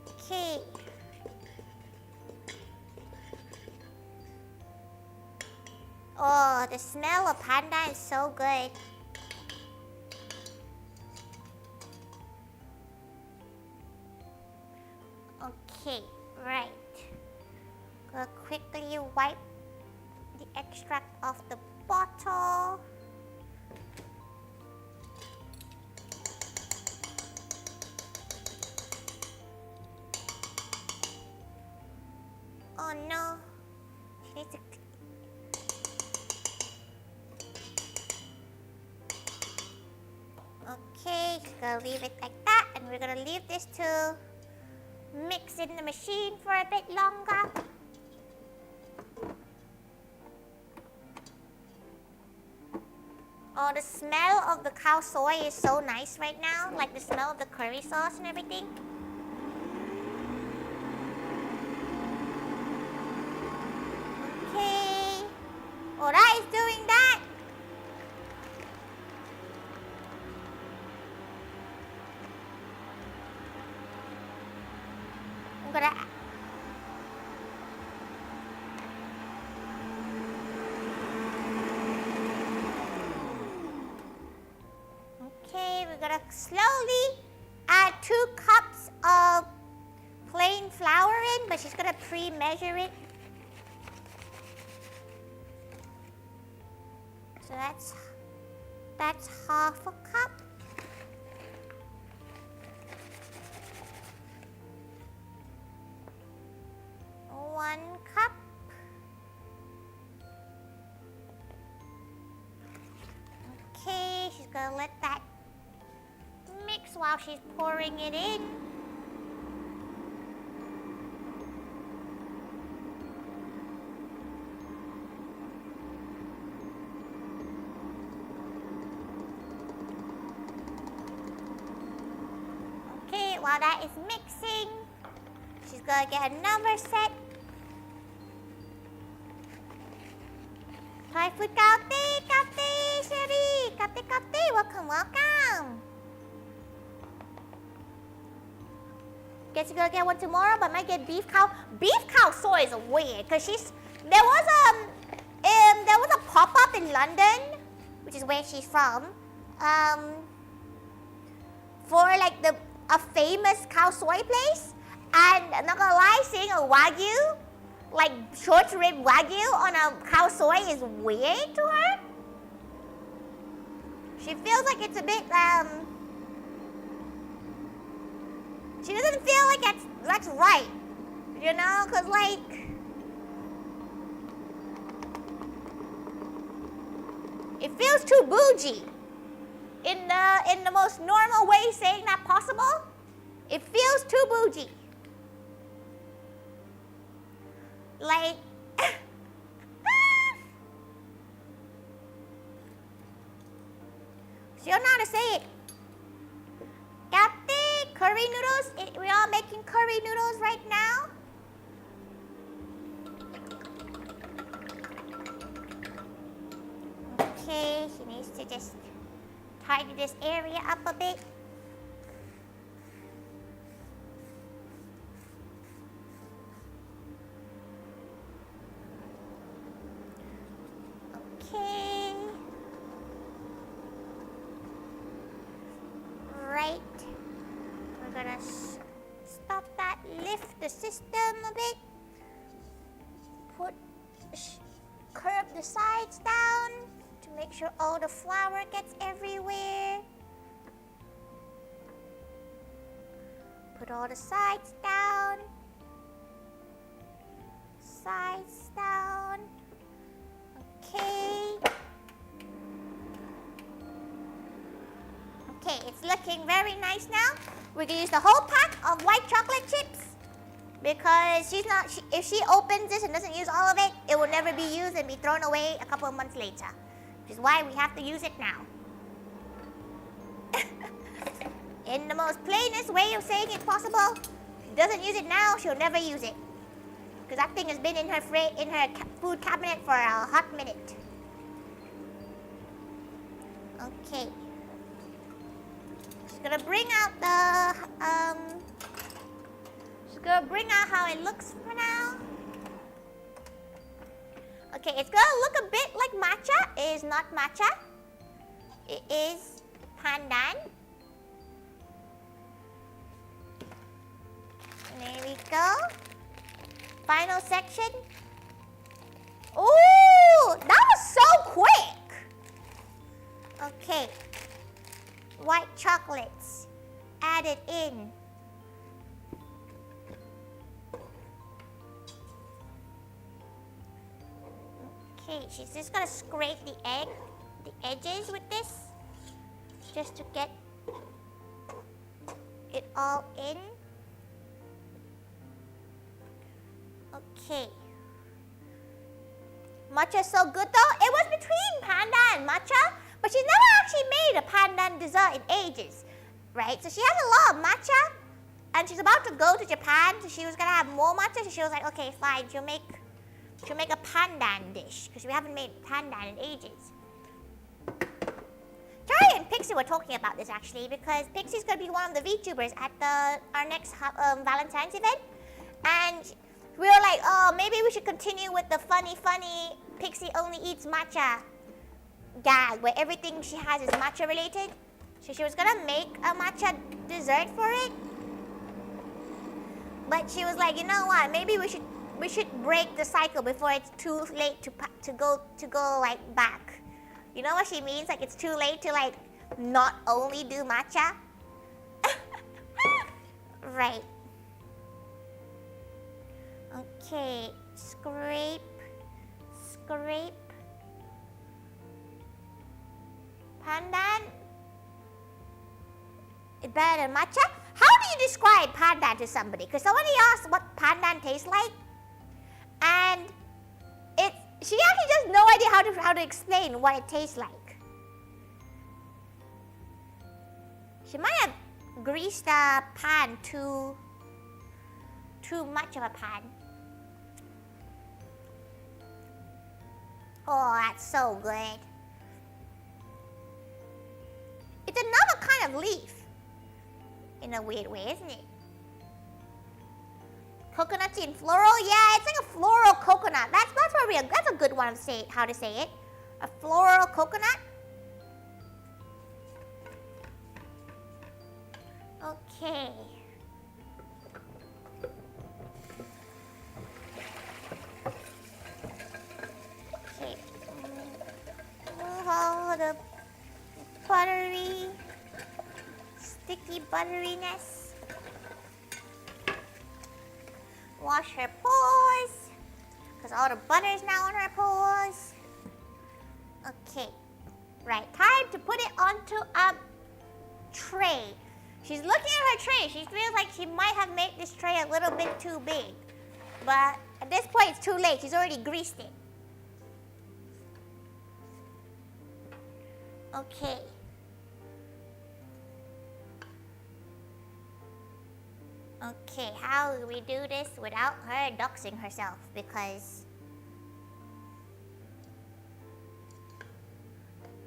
Speaker 1: Okay. Oh, the smell of panda is so good. Okay, right. Gonna quickly wipe the extract off the bottle. Oh no. She needs to. Okay, just gonna leave it like that, and we're gonna leave this to mix in the machine for a bit longer. Oh, the smell of the khao soi is so nice right now, like the smell of the curry sauce and everything. Okay. Oh, that is doing that. I'm gonna. Okay, we're gonna slowly add 2 cups of plain flour in, but she's gonna pre-measure it. So that's half a cup. One cup. Okay, she's gonna let that mix while she's pouring it in. Okay, while that is mixing, she's gonna get another set. Thai food Kate, Sherry, Kate, welcome. Guess you're gonna get one tomorrow, but might get beef khao soi is weird, cause there was a pop-up in London, which is where she's from. for like a famous Khao Soi place, and not gonna lie, seeing a Wagyu, like short rib Wagyu on a Khao Soi is weird to her. She feels like it's a bit, she doesn't feel like that's right, you know, cause like, it feels too bougie. In the most normal way saying that possible, it feels too bougie. Like, she don't know how to say it. Captain, curry noodles. We're all making curry noodles right now. Okay, she needs to just tidy this area up a bit. Okay. Right. We're gonna stop that, lift the system a bit. Curve the sides down to make sure all the flour gets everywhere. Put all the sides down. Sides down. Okay. Okay, it's looking very nice now. We're gonna use the whole pack of white chocolate chips because if she opens this and doesn't use all of it, it will never be used and be thrown away a couple of months later. Which is why we have to use it now. In the most plainest way of saying it possible, if she doesn't use it now, she'll never use it. Because that thing has been in her food cabinet for a hot minute. Okay. She's gonna bring out how it looks for now. Okay, it's gonna look a bit like matcha. It is not matcha. It is pandan. There we go. Final section. Ooh, that was so quick. Okay. White chocolates added in. Okay, she's just gonna scrape the edges with this, just to get it all in. Okay. Matcha's so good though. It was between panda and matcha, but she's never actually made a pandan dessert in ages, right? So she has a lot of matcha, and she's about to go to Japan, so she was gonna have more matcha. So she was like, okay, fine, she'll make a pandan dish because we haven't made pandan in ages. Tori and Pixie were talking about this actually because Pixie's gonna be one of the VTubers at our next Valentine's event, and we were like, oh, maybe we should continue with the funny Pixie only eats matcha gag where everything she has is matcha related. So she was gonna make a matcha dessert for it, but she was like, you know what? Maybe we should break the cycle before it's too late to go like back. You know what she means? Like it's too late to like not only do matcha. Right. Okay, scrape. Pandan. It's better than matcha? How do you describe pandan to somebody? Because somebody asked what pandan tastes like, and she actually has no idea how to explain what it tastes like. She might have greased the pan too much of a pan. Oh, that's so good. It's another kind of leaf in a weird way, isn't it? Coconutty and floral? Yeah, it's like a floral coconut. That's a good one to say how to say it. A floral coconut. Okay. Okay. Move all the buttery, sticky butteriness. Wash her paws, because all the butter is now on her paws. Okay. Right, time to put it onto a tray. She's looking at her tray. She feels like she might have made this tray a little bit too big. But at this point, it's too late. She's already greased it. Okay. Okay, how do we do this without her doxing herself? Because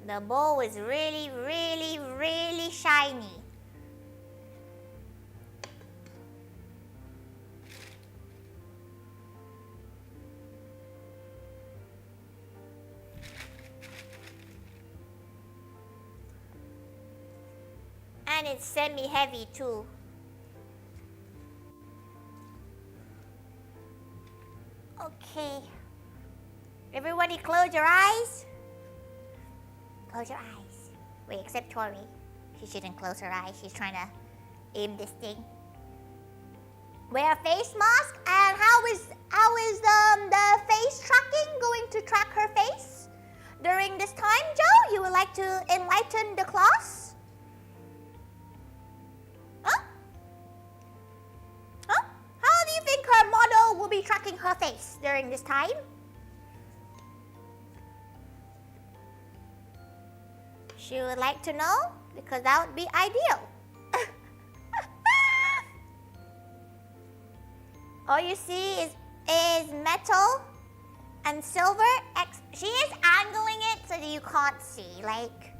Speaker 1: the bowl is really, really, really shiny. And it's semi-heavy too. Okay. Everybody close your eyes. Close your eyes. Wait, except Tori. She shouldn't close her eyes. She's trying to aim this thing. Wear a face mask. And how is the face tracking going to track her face during this time, Joe? You would like to enlighten the class? Huh? Huh? How do you think her model will be tracking her face during this time? She would like to know, because that would be ideal. All you see is metal and silver. She is angling it so that you can't see. Like,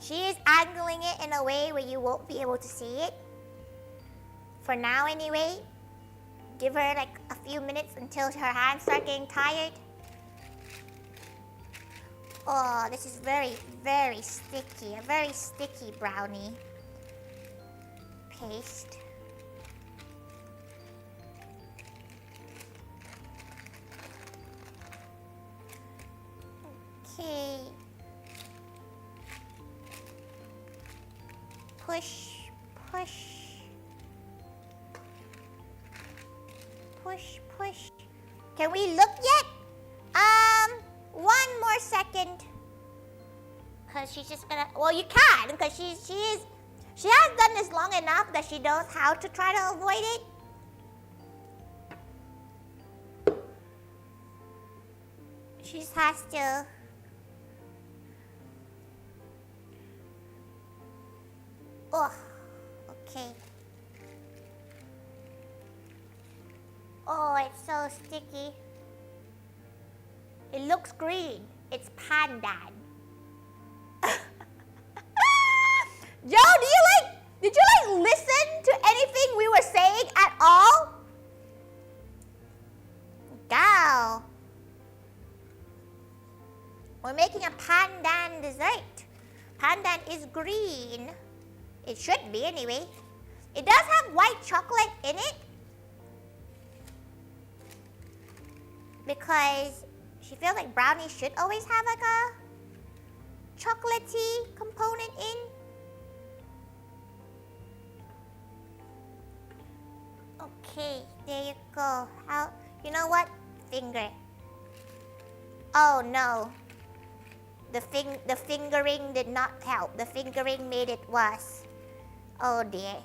Speaker 1: she is angling it in a way where you won't be able to see it. For now, anyway. Give her like a few minutes until her hands start getting tired. Oh, this is very, very sticky. A very sticky brownie paste. Okay. Push, push. Push, push. Can we look yet? One more second. Because she's just gonna, well, you can, because she has done this long enough that she knows how to try to avoid it. She just has to. Oh, okay. Oh, it's so sticky. It looks green. It's pandan. Joe, did you listen to anything we were saying at all? Go. We're making a pandan dessert. Pandan is green. It should be anyway. It does have white chocolate in it. Because she feels like brownies should always have like a chocolatey component in. Okay, there you go. You know what? Finger. Oh no. The fingering did not help. The fingering made it worse. Oh dear.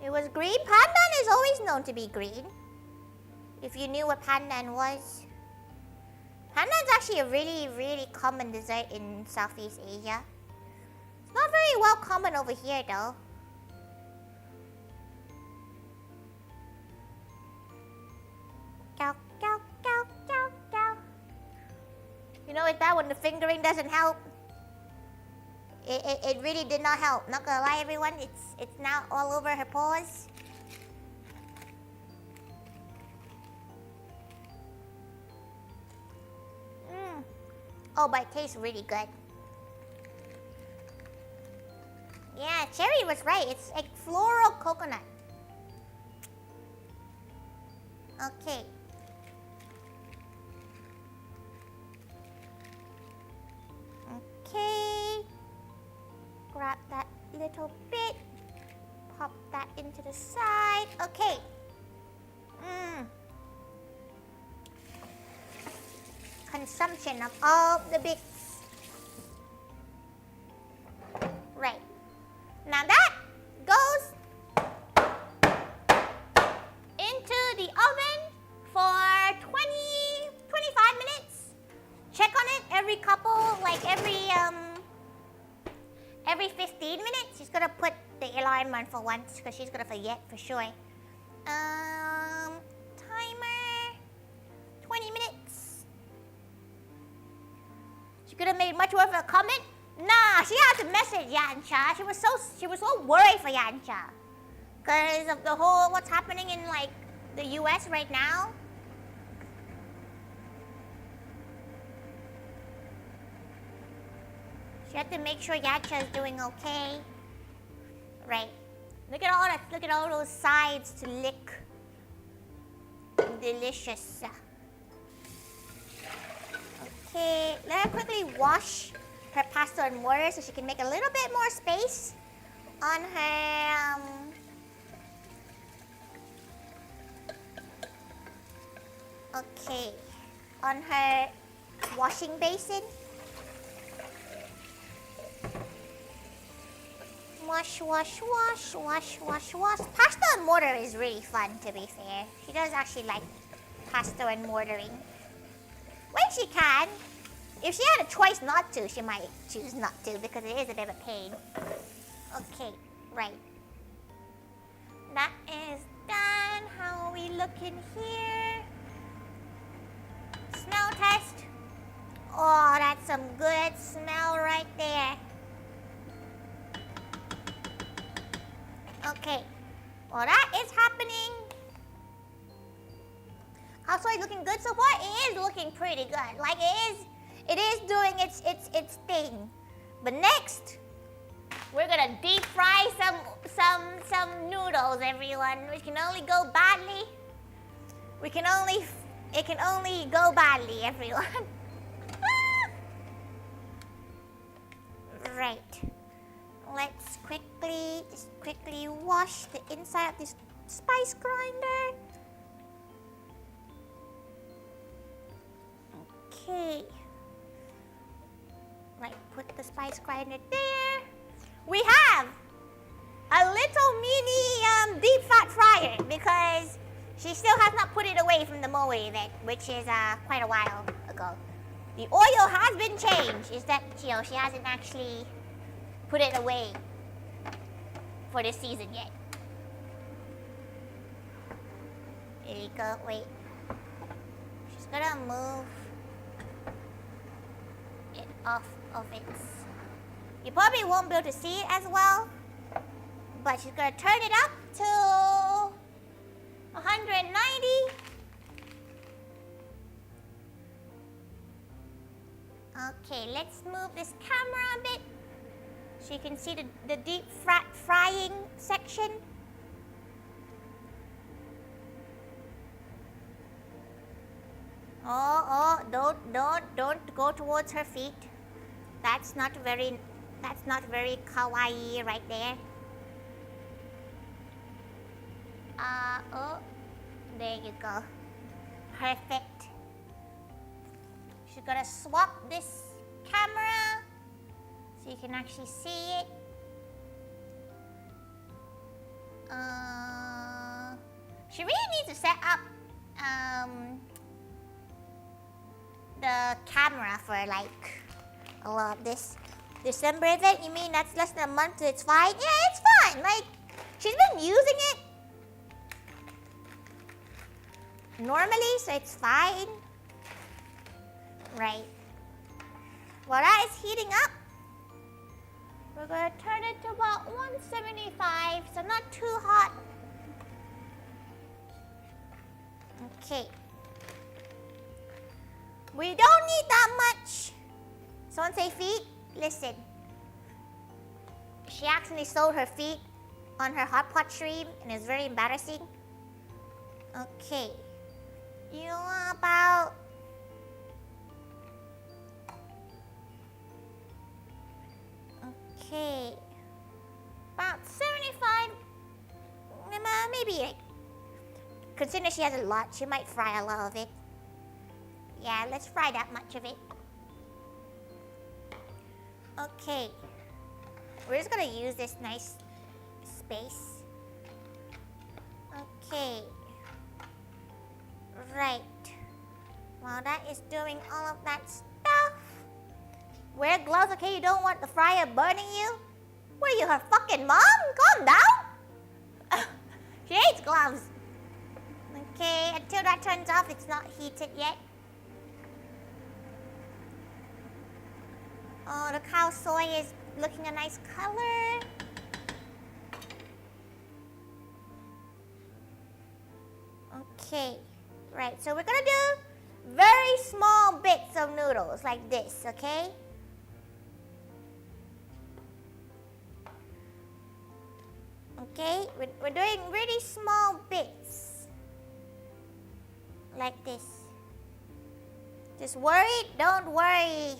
Speaker 1: It was green. Pandan is always known to be green. If you knew what pandan was. Pandan is actually a really, really common dessert in Southeast Asia. It's not very well common over here though. Cow, cow, cow, cow, cow. You know, with that one, the fingering doesn't help. It really did not help. Not gonna lie, everyone. It's now all over her paws. Oh, but it tastes really good. Yeah, Cherry was right. It's like floral coconut. Okay. Okay. Grab that little bit. Pop that into the side. Okay. Consumption of all the bits. Right. Now that goes into the oven for 25 minutes. Check on it every every 15 minutes. She's gonna put the alarm on for once because she's gonna forget for sure. Timer 20 minutes. She could have made much more of a comment. Nah, she has to message Yancha. She was so worried for Yancha because of the whole what's happening in like the US right now. She had to make sure Yancha is doing okay. Right. Look at all those sides to lick. Delicious. Okay, let her quickly wash her pasta and mortar so she can make a little bit more space on her on her washing basin. Wash, wash, wash, wash, wash, wash. Pasta and mortar is really fun, to be fair. She does actually like pasta and mortaring. When she can. If she had a choice not to, she might choose not to because it is a bit of a pain. Okay, right. That is done. How are we looking here? Smell test. Oh, that's some good smell right there. Okay, well that is happening. Khao Soi looking good so far. It is looking pretty good. Like it is doing its thing. But next, we're gonna deep fry some noodles, everyone. Which can only go badly. It can only go badly, everyone. Right. Let's quickly wash the inside of this spice grinder. Okay. Right, put the spice grinder there. We have a little mini deep fat fryer because she still has not put it away from the microwave, which is quite a while ago. The oil has been changed. Is that she hasn't actually put it away for this season yet. Here you go. Wait. She's gonna move it off of its. You probably won't be able to see it as well, but she's gonna turn it up to 190. Okay, let's move this camera a bit so you can see the deep frying section. Oh, don't go towards her feet. That's not very kawaii right there. Oh, there you go. Perfect. She's gonna swap this camera so you can actually see it. She really needs to set up the camera for like a lot of this December event. You mean that's less than a month, so it's fine? Yeah, it's fine. Like, she's been using it normally, so it's fine. Right. While that is heating up, we're going to turn it to about 175, so not too hot. Okay. We don't need that much Someone say feet? Listen. She accidentally sewed her feet on her hot pot stream and it's very embarrassing. Okay. You know about... Okay. About 75... Maybe like... Considering she has a lot, she might fry a lot of it. Yeah, let's fry that much of it. Okay. We're just gonna use this nice space. Okay. Right. While that is doing all of that stuff. Wear gloves, okay? You don't want the fryer burning you. What are you, her fucking mom? Calm down. She hates gloves. Okay, until that turns off, it's not heated yet. Oh, the Khao Soi is looking a nice color. Okay, right, so we're gonna do very small bits of noodles like this, okay? Okay, we're doing really small bits like this. Just worried? Don't worry.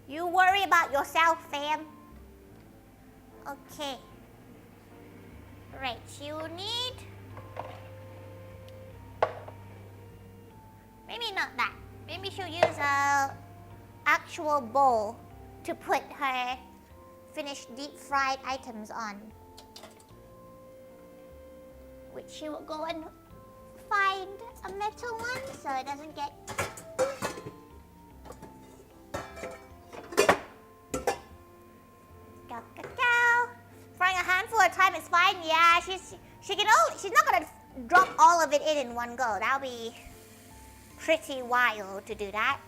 Speaker 1: You worry about yourself, fam. Okay. Right, you need... Maybe not that. Maybe she'll use a actual bowl to put her finished deep fried items on. Which she will go and find a metal one so it doesn't get... Frying a handful at a time is fine. Yeah, she's not gonna drop all of it in one go. That'll be pretty wild to do that.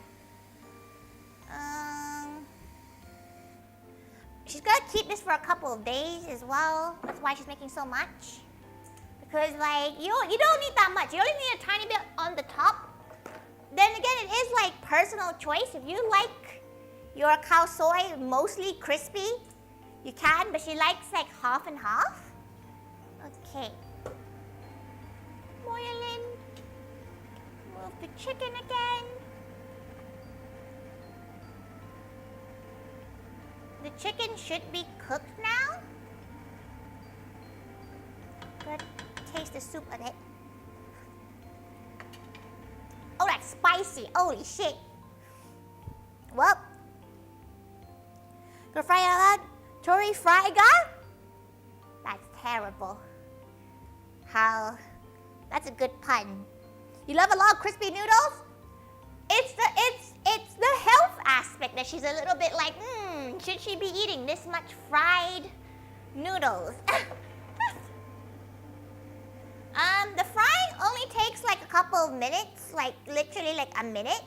Speaker 1: She's gonna keep this for a couple of days as well. That's why she's making so much. Because like you don't need that much. You only need a tiny bit on the top. Then again, it is like personal choice. If you like your Khao Soi mostly crispy, you can, but she likes like half and half. Okay. Boiling. Move the chicken again. The chicken should be cooked now. Good. Taste the soup of it. Oh, that's spicy. Holy shit. Well. Go fry it out. Tori Thaiga? That's terrible. How? That's a good pun. You love a lot of crispy noodles? It's the health aspect that she's a little bit like, should she be eating this much fried noodles? The frying only takes like a couple of minutes, like literally like a minute.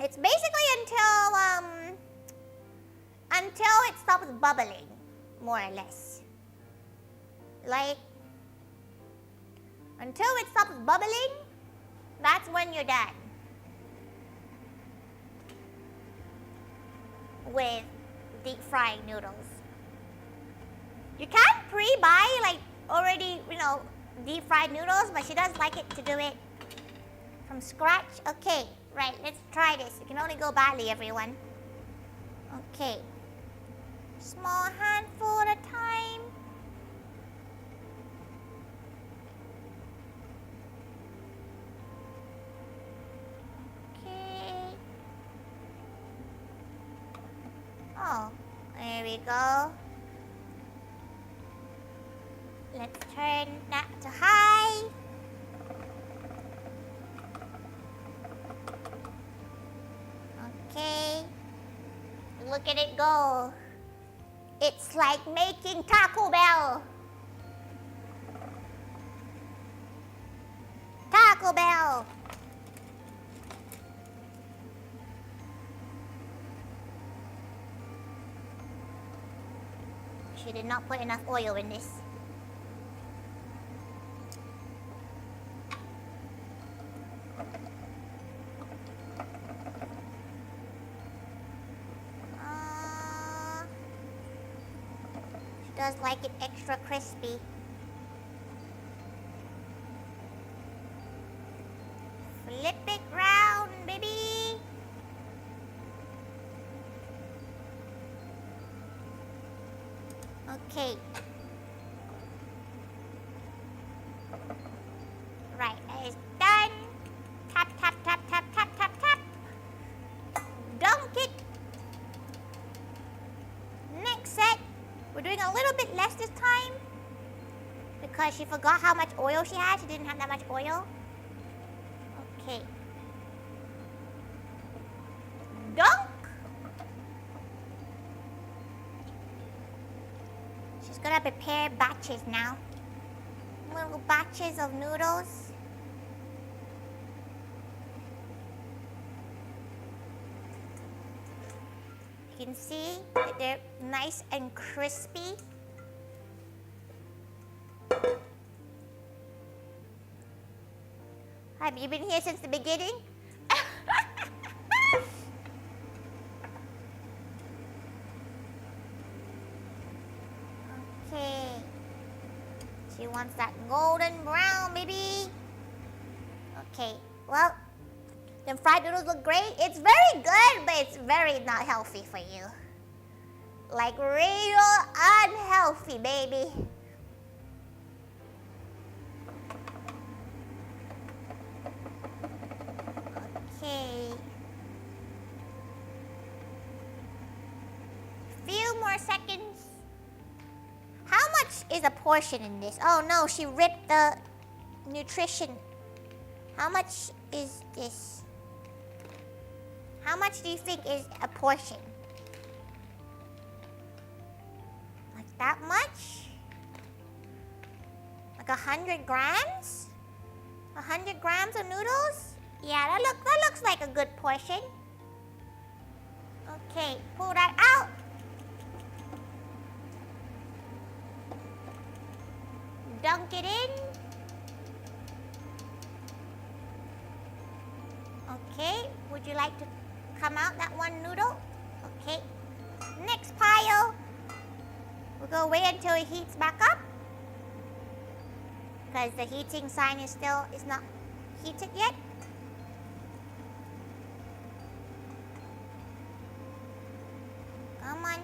Speaker 1: It's basically until it stops bubbling, more or less. Like, until it stops bubbling, that's when you're done with deep frying noodles. You can pre-buy like already, deep fried noodles, but she does like it to do it from scratch. Okay, right, let's try this. It can only go badly, everyone. Okay. Small handful at a time. Okay. Oh, there we go. Let's turn that to high. Okay. Look at it go. It's like making Taco Bell. Taco Bell. She did not put enough oil in this. does like it extra crispy. Flip it round, baby. Okay. Right, it's done. Tap, tap, tap, tap, tap, tap, tap. Dunk it. Next set. We're doing a little bit less this time because she forgot how much oil she had. She didn't have that much oil. Okay. Dunk. She's gonna prepare batches now. Little batches of noodles. You can see that they're nice and crispy. Have you been here since the beginning? Okay. She wants that golden brown, baby. Okay, well, the fried noodles look great. It's very good, but it's very not healthy for you. Like real unhealthy, baby. Okay. Few more seconds. How much is a portion in this? Oh no, she ripped the nutrition. How much is this? How much do you think is a portion? Like that much? Like 100 grams? 100 grams of noodles? Yeah, that looks like a good portion. Okay, pull that out. Dunk it in. Okay, would you like to come out that one noodle? Okay. Next pile. We'll go wait until it heats back up. Because the heating sign is not heated yet. Come on.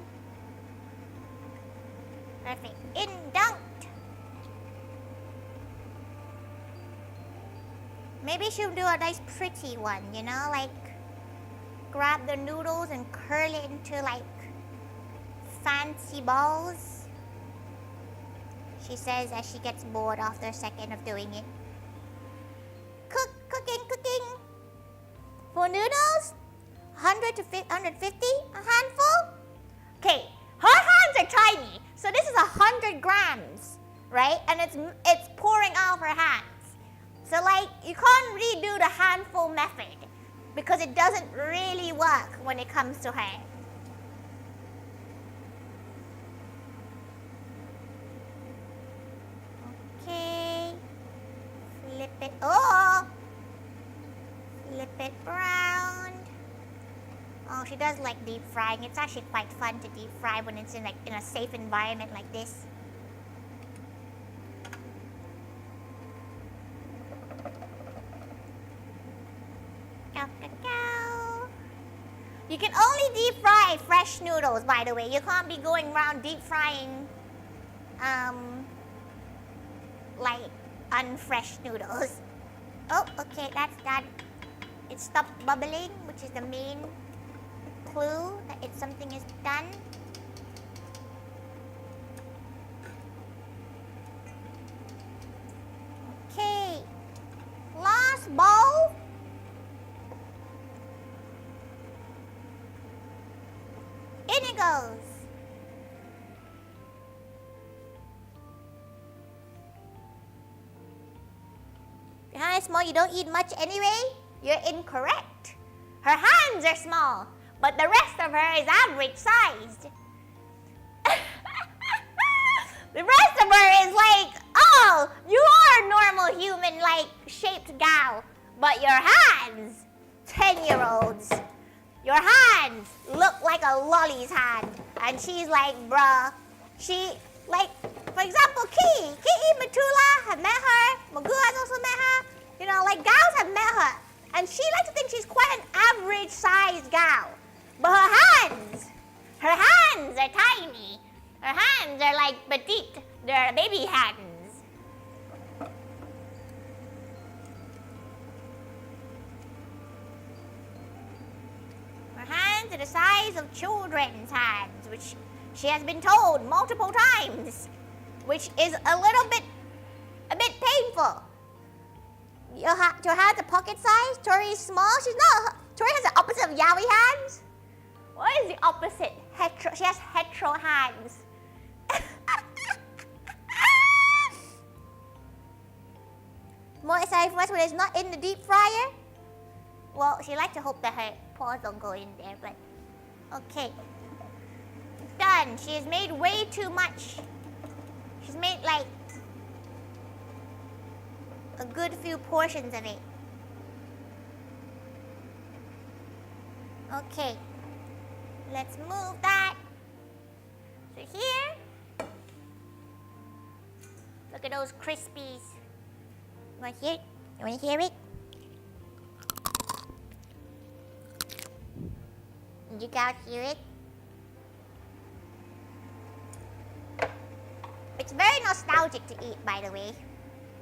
Speaker 1: Perfect. In dunked. Maybe she'll do a nice pretty one, you know, like grab the noodles and curl it into like fancy balls. She says as she gets bored after a second of doing it. Cooking. For noodles, 100 to 150 a handful. Okay, her hands are tiny, so this is 100 grams, right? And it's pouring off her hands. So like, you can't really do the handful method because it doesn't really work when it comes to her. Okay. Flip it. Oh! Flip it around. Oh, she does like deep frying. It's actually quite fun to deep fry when it's in a safe environment like this. You can only deep fry fresh noodles, by the way. You can't be going around deep frying, like unfresh noodles. Oh, okay, that's done. It stopped bubbling, which is the main clue that something is done. Okay, last bowl. In it goes. Your hand is small, you don't eat much anyway? You're incorrect. Her hands are small, but the rest of her is average sized. The rest of her is like, oh, you are a normal human like shaped gal, but your hands, 10-year-olds. Your hands look like a lolly's hand. And she's like, bruh, she Like, for example, Ki Matula have met her. Magoo has also met her. You know, like gals have met her. And she likes to think she's quite an average sized gal. But her hands are tiny. Her hands are like petite. They're baby hands. Her hands are the size of children's hands, which she has been told multiple times, which is a bit painful. Your hands are pocket size. Tori is small. Tori has the opposite of yaoi hands. What is the opposite? She has hetero hands. More excited for us when it's not in the deep fryer. Well, she likes to hope that her paws don't go in there, but okay. Done. She has made way too much. She's made like a good few portions of it. Okay. Let's move that. So here. Look at those crispies. You want to hear it? You want to hear it? Did you guys hear it? It's very nostalgic to eat, by the way.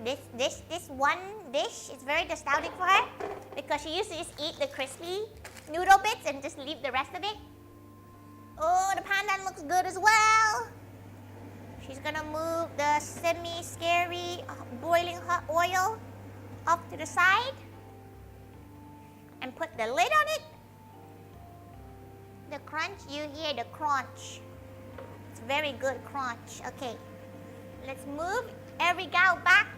Speaker 1: This one dish is very nostalgic for her because she used to just eat the crispy noodle bits and just leave the rest of it. Oh, the pandan looks good as well. She's gonna move the semi-scary boiling hot oil off to the side and put the lid on it. The crunch, you hear the crunch. It's very good crunch. Okay, let's move every gal back.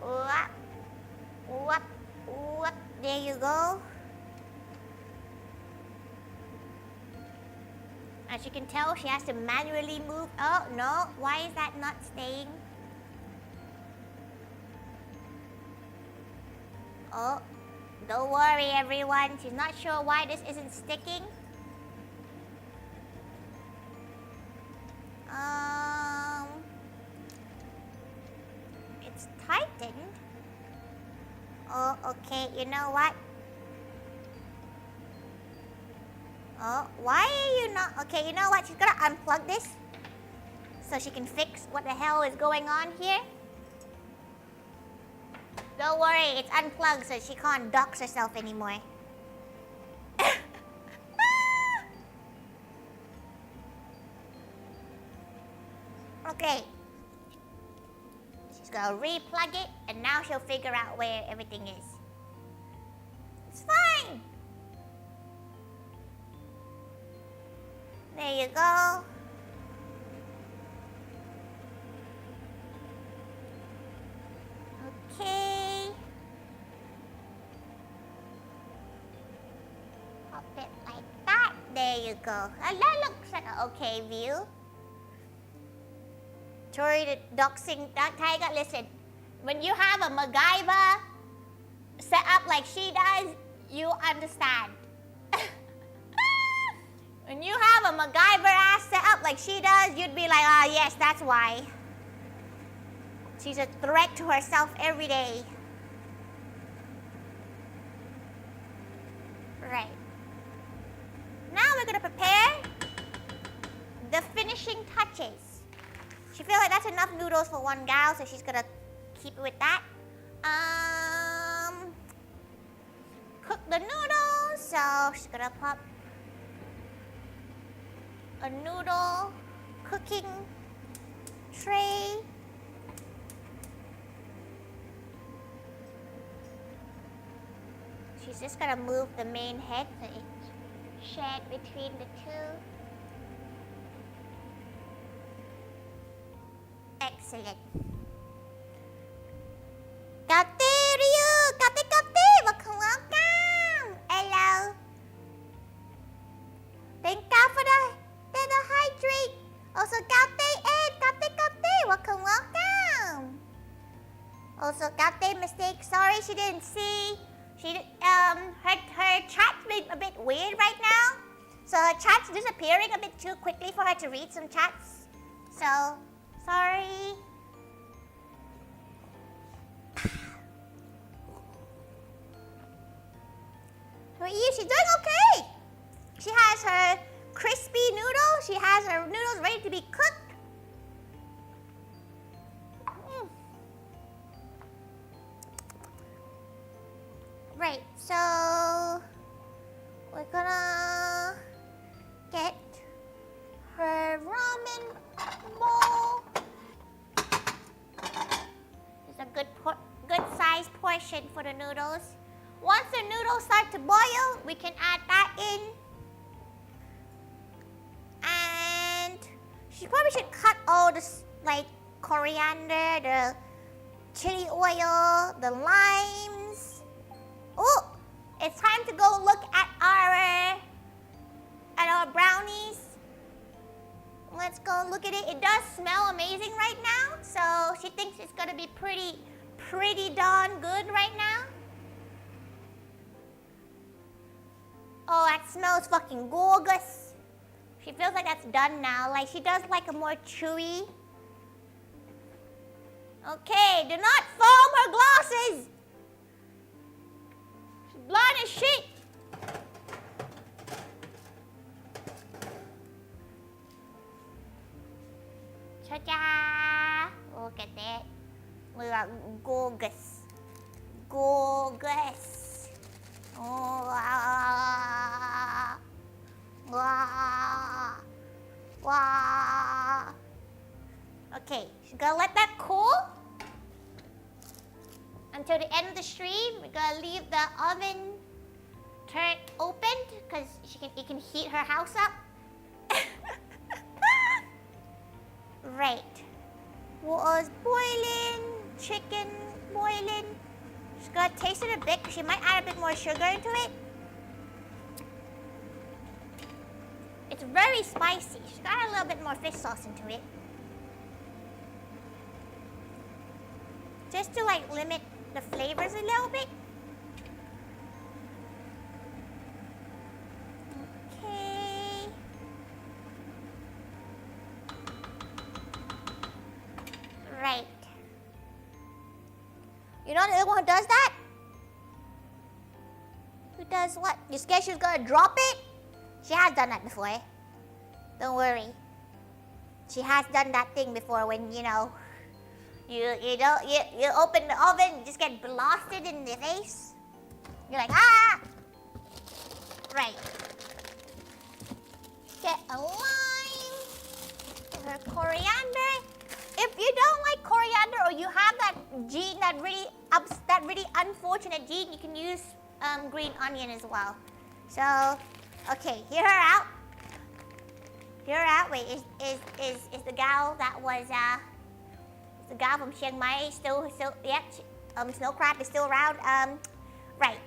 Speaker 1: Whoop, whoop, whoop. There you go. As you can tell, she has to manually move. Oh, no. Why is that not staying? Oh, don't worry, everyone. She's not sure why this isn't sticking. It's tightened. Oh, okay. You know what? Oh, why are you not... Okay, you know what? She's gonna unplug this so she can fix what the hell is going on here. Don't worry, it's unplugged so she can't dox herself anymore. Okay. She's gonna re-plug it and now she'll figure out where everything is. It's fine. There you go. Okay. Pop it like that. There you go. And that looks like an okay view. Tori the doxing Thaiga, listen. When you have a MacGyver set up like she does, you understand. When you have a MacGyver ass set up like she does, you'd be like, ah, yes, that's why. She's a threat to herself every day. Right. Now we're going to prepare the finishing touches. She feels like that's enough noodles for one gal, so she's going to keep it with that. Cook the noodles, so she's going to pop a noodle cooking tray. She's just gonna move the main head so it's shared between the two. Excellent. Kate Ryu! Kate! Welcome! Hello. Thank God for the hydrate. Also, Kate and Kate! Welcome! Also, Kate mistake. Sorry she didn't see. Her chat's been a bit weird right now. So chat's disappearing a bit too quickly for her to read some chats. So, sorry. But yeah, she's doing okay. She has her crispy noodles. She has her noodles ready to be cooked. Right, so we're gonna get her ramen bowl. It's a good sized portion for the noodles. Once the noodles start to boil, we can add that in. And she probably should cut all this like coriander, the chili oil, the limes. Oh, it's time to go look at our brownies. Let's go look at it. It does smell amazing right now, so she thinks it's gonna be pretty darn good right now. Oh, that smells fucking gorgeous. She feels like that's done now. Like she does like a more chewy. Okay, do not foam her glasses. She's blind as shit. Ta-da! Look at that. Look at gorgeous. Gorgeous. Oh, wow. Wow. Wow. Okay, she's gonna let that cool until the end of the stream. We're gonna leave the oven turned open because it can heat her house up. Right. Water's boiling, chicken boiling. She's gonna taste it a bit. She might add a bit more sugar into it. It's very spicy. She's got a little bit more fish sauce into it. Just to like limit the flavors a little bit. Okay. Right. You know the other one who does that? Who does what? You scared she's gonna drop it? She has done that before. Don't worry. She has done that thing before when, you know, you open the oven, you just get blasted in the face. You're like, ah! Right. Get a lime. Her coriander. If you don't like coriander or you have that gene, that really unfortunate gene, you can use green onion as well. So, okay, hear her out. Hear her out. Wait, is the gal that was the gal from Chiang Mai still yeah, Snow Crab is still around. Right.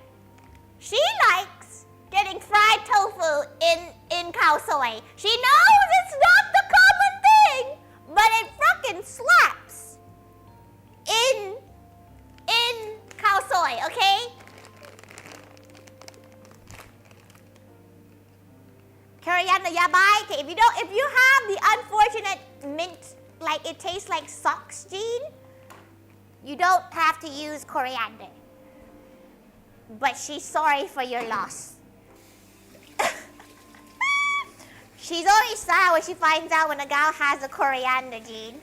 Speaker 1: She likes getting fried tofu in Khao Soi. She knows it's not the common thing, but it fucking slaps in Khao Soi, okay? Coriander yabai. Okay, if you have the unfortunate mint, like it tastes like socks gene, you don't have to use coriander. But she's sorry for your loss. She's only sad when she finds out when a gal has a coriander gene.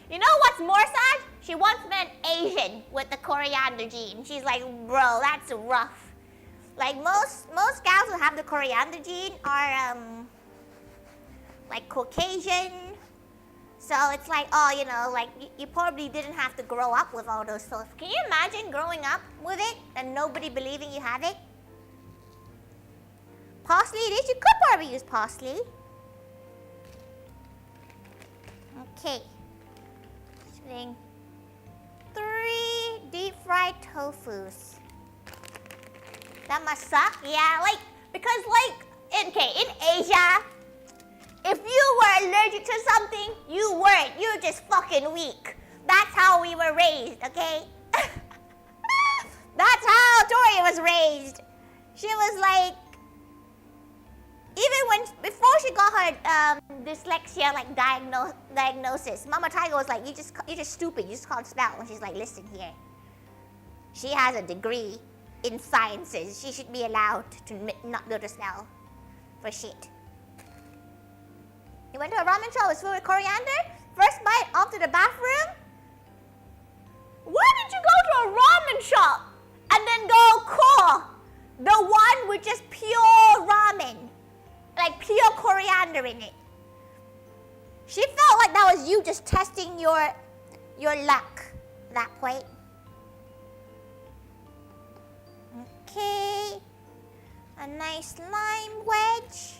Speaker 1: You know what's more sad? She once met an Asian with the coriander gene. She's like, bro, that's rough. Like most gals who have the coriander gene are like Caucasian. So it's like, oh, you know, like you probably didn't have to grow up with all those sauce. Can you imagine growing up with it and nobody believing you have it? Parsley it is. You could probably use parsley. Okay. Shooting 3 deep fried tofus. That must suck. Yeah, like, because like, in Asia, if you were allergic to something, you weren't. You're just fucking weak. That's how we were raised, okay? That's how Tori was raised. She was like, even before she got her dyslexia like diagnosis, Mama Thaiga was like, you're just stupid. You just can't spell. And she's like, listen here. She has a degree in sciences. She should be allowed to not be able to spell for shit. You went to a ramen shop with food with coriander? First bite off to the bathroom? Why did you go to a ramen shop and then go cool? The one with just pure ramen. Like pure coriander in it. She felt like that was you just testing your luck at that point. Okay. A nice lime wedge.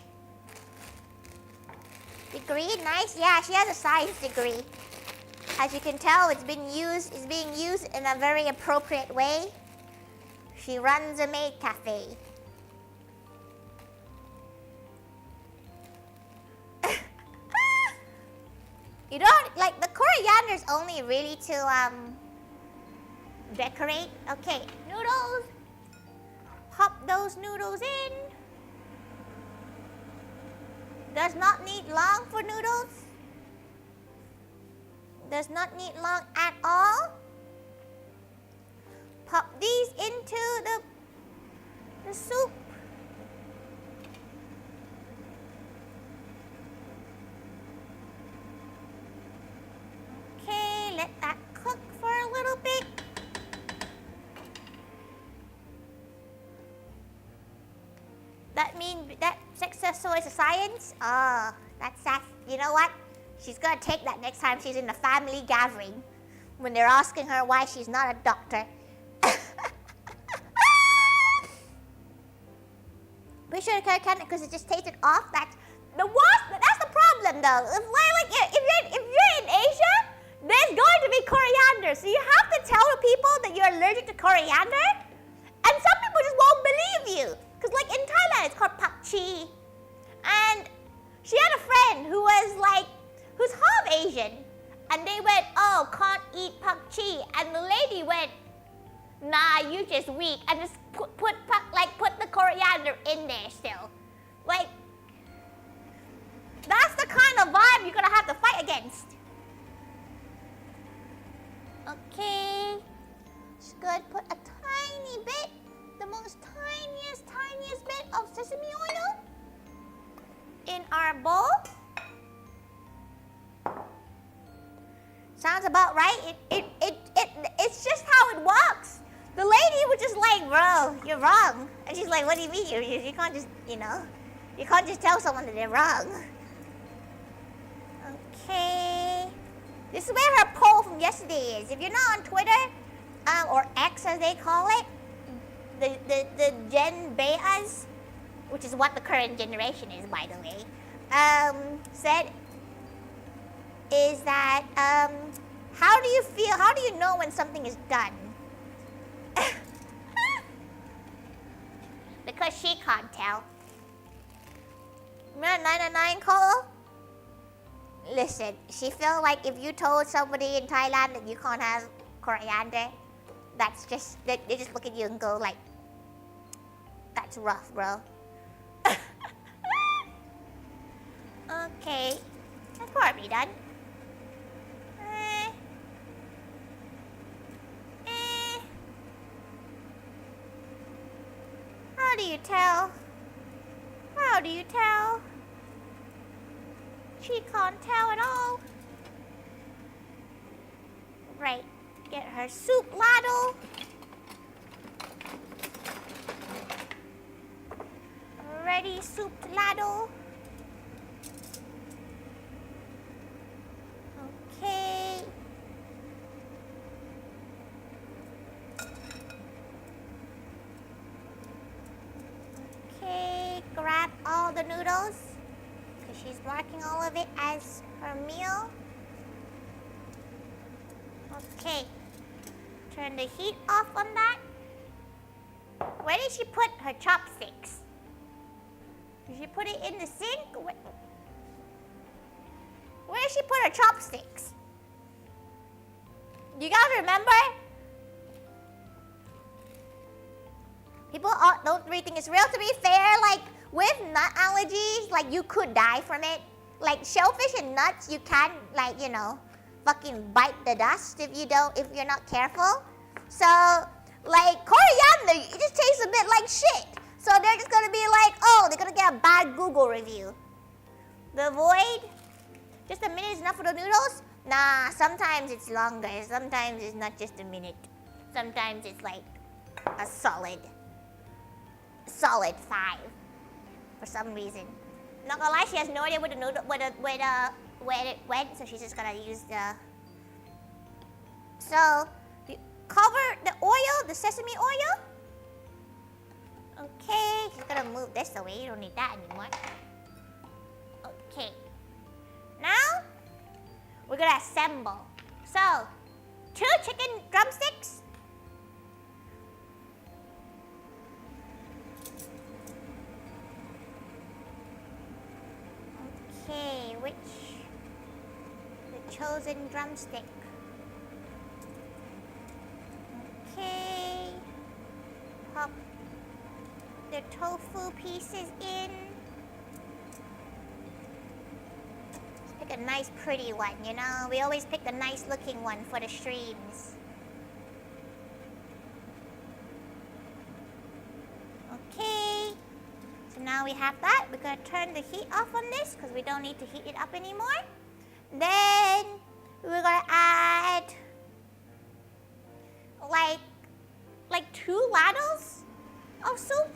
Speaker 1: Degree, nice. Yeah, she has a science degree. As you can tell, it's being used in a very appropriate way. She runs a maid cafe. You don't like the coriander's only really to decorate. Okay, noodles. Pop those noodles in. Does not need long for noodles. Does not need long at all. Pop these into the soup. Okay, let that cook for a little bit. That means that successful is a science? Oh, that's you know what? She's gonna take that next time she's in a family gathering when they're asking her why she's not a doctor. Be sure to carry coriander because it just tasted off. That's the problem though. If you're in Asia, there's going to be coriander, so you have to tell the people that you're allergic to coriander, and some people just won't believe you. Because like in Thailand, it's called pak chi. And she had a friend who's half Asian. And they went, oh, can't eat pak chi. And the lady went, nah, you just weak. And just put the coriander in there still. Like, that's the kind of vibe you're going to have to fight against. Okay. Just going to put a tiny bit, the most tiniest bit of sesame oil in our bowl. Sounds about right. It's just how it works. The lady was just like, bro, you're wrong. And she's like, what do you mean? You can't just, you can't just tell someone that they're wrong. Okay. This is where her poll from yesterday is. If you're not on Twitter, or X as they call it, the Gen Betas, which is what the current generation is, by the way, said is that, how do you feel, how do you know when something is done? Because she can't tell. Remember 999 call? Listen, she felt like if you told somebody in Thailand that you can't have coriander, that's just, they just look at you and go like, that's rough, bro. Okay, that's probably done. How do you tell? How do you tell? She can't tell at all. Right, get her soup ladle. Ready, soup ladle. Okay. Okay, grab all the noodles, because she's marking all of it as her meal. Okay, turn the heat off on that. Where did she put her chopsticks? Did she put it in the sink? Where did she put her chopsticks? You guys remember? People don't really think it's real. To be fair, like with nut allergies, like you could die from it. Like shellfish and nuts, you can like, you know, fucking bite the dust if you're not careful. So like coriander, it just tastes a bit like shit. So they're just gonna be like, oh, they're gonna get a bad Google review. The void, just a minute is enough for the noodles? Nah, sometimes it's longer. Sometimes it's not just a minute. Sometimes it's like a solid 5 for some reason. Not gonna lie, she has no idea where it went, so she's just gonna use the. So, you cover the oil, the sesame oil. Okay, she's gonna move this away. You don't need that anymore. Okay. Now, we're gonna assemble. So, 2 chicken drumsticks. Okay, the chosen drumstick. Okay, pop the tofu pieces in. Let's pick a nice pretty one, you know? We always pick the nice looking one for the streams. Okay. So now we have that. We're going to turn the heat off on this because we don't need to heat it up anymore. Then we're going to add like 2 ladles of soup.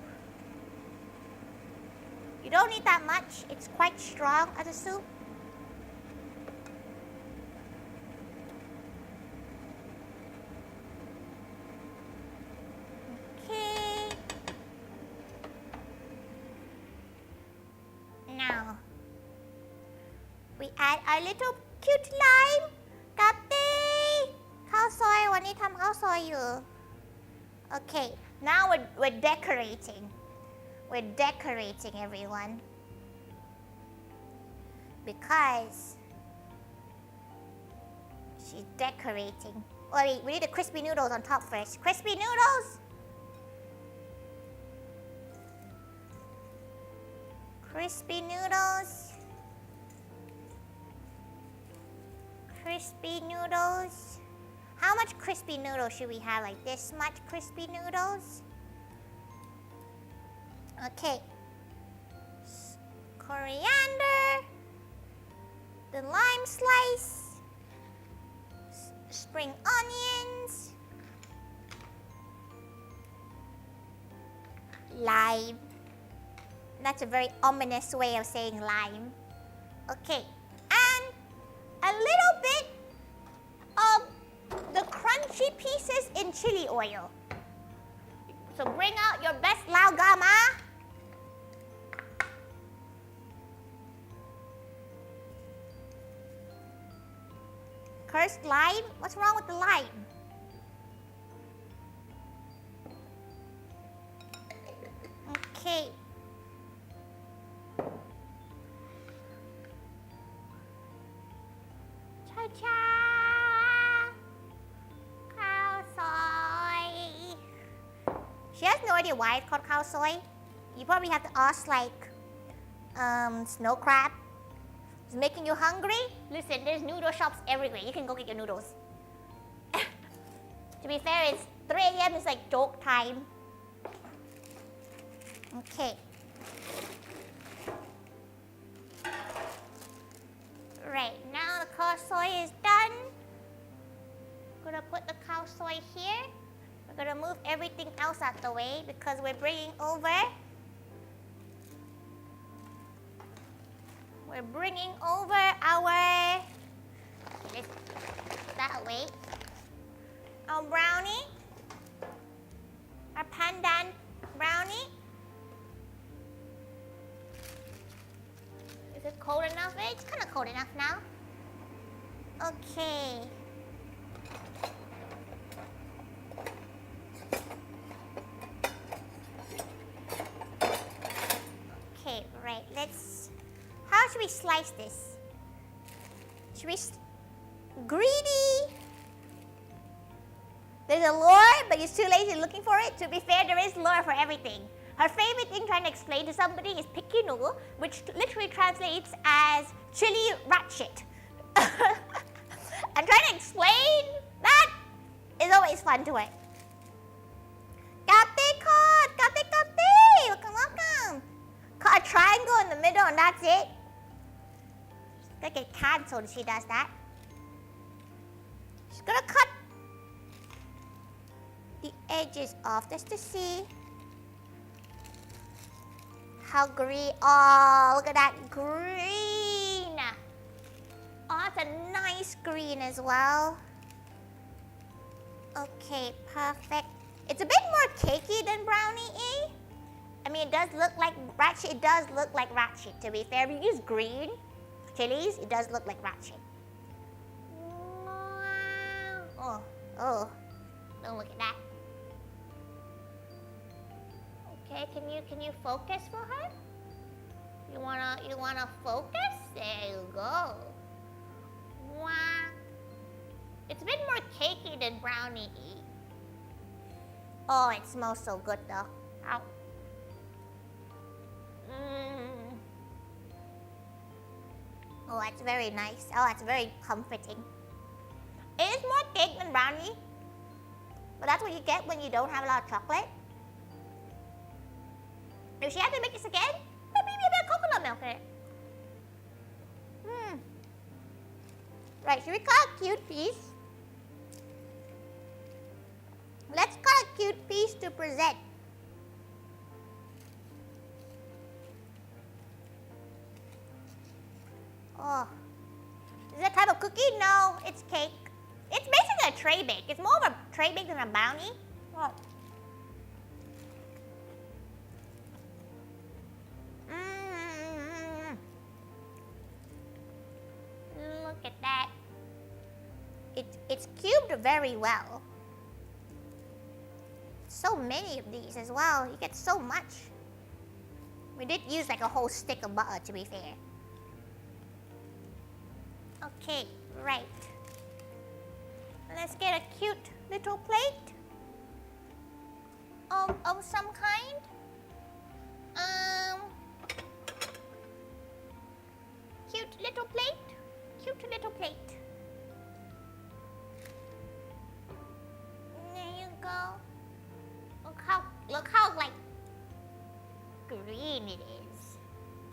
Speaker 1: You don't need that much. It's quite strong as a soup. Okay. Now, we add our little cute lime. Kate! Khao Soi, วันนี้ทำข้าวซอยอยู่ Okay, now we're decorating. We're decorating, everyone. Because she's decorating. Oh, we need the crispy noodles on top first. Crispy noodles! Crispy noodles. Crispy noodles. How much crispy noodles should we have? Like this much crispy noodles? Okay. Coriander. The lime slice. Spring onions. Lime. That's a very ominous way of saying lime. Okay. And a little bit of the crunchy pieces in chili oil. So bring out your best lao gama. Cursed lime? What's wrong with the lime? Okay. Cha-cha! Khao Soi. She has no idea why it's called Khao Soi. You probably have to ask like snow crab. It's making you hungry? Listen, there's noodle shops everywhere. You can go get your noodles. To be fair, it's 3 a.m. It's like joke time. Okay. Right, now the Khao Soi is done. We're gonna put the Khao Soi here. We're gonna move everything else out the way because we're bringing over our, let's put that away, our brownie, our pandan brownie. Is it cold enough? It's kind of cold enough now. Okay. Okay, right, how should we slice this? Should we, greedy. There's a lure, but you're too lazy looking for it. To be fair, there is lure for everything. Her favorite thing trying to explain to somebody is pikinu, which literally translates as chili ratchet. And trying to explain that is always fun to her. Kate caught! Kate! Welcome, welcome! Cut a triangle in the middle and that's it. She's gonna get cancelled if she does that. She's gonna cut the edges off just to see how green. Oh, look at that green. Oh, that's a nice green as well. Okay, perfect. It's a bit more cakey than brownie-y. I mean, it does look like ratchet. It does look like ratchet, to be fair. If you use green chilies, it does look like ratchet. Oh, oh, don't look at that. Okay, can you focus for her? You wanna focus? There you go. Wow. It's a bit more cakey than brownie-y. Oh, it smells so good though. Ow. Oh, that's very nice. Oh, that's very comforting. It is more cake than brownie, but that's what you get when you don't have a lot of chocolate. If she had to make this again, maybe a bit of coconut milk in it. Right, should we cut a cute piece? Let's cut a cute piece to present. Oh, is it a type of cookie? No, it's cake. It's basically a tray bake. It's more of a tray bake than a brownie. Oh. Look at that. It's cubed very well. So many of these as well. You get so much. We did use like a whole stick of butter, to be fair. Okay, right. Let's get a cute little plate of some kind. Cute little plate. Cute little plate. There you go. Look how like green it is.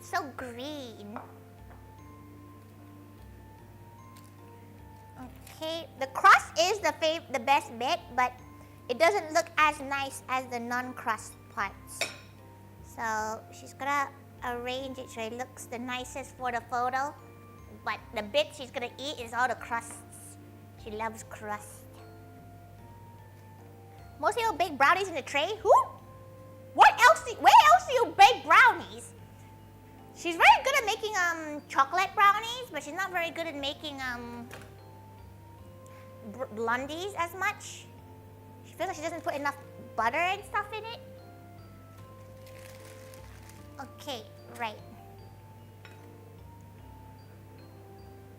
Speaker 1: So green. Okay, the crust is the best bit, but it doesn't look as nice as the non-crust parts. So she's gonna arrange it so it looks the nicest for the photo, but the bit she's gonna eat is all the crusts. She loves crust. Most people bake brownies in a tray. Who? Where else do you bake brownies? She's very good at making chocolate brownies, but she's not very good at making blondies as much. She feels like she doesn't put enough butter and stuff in it. Okay, right.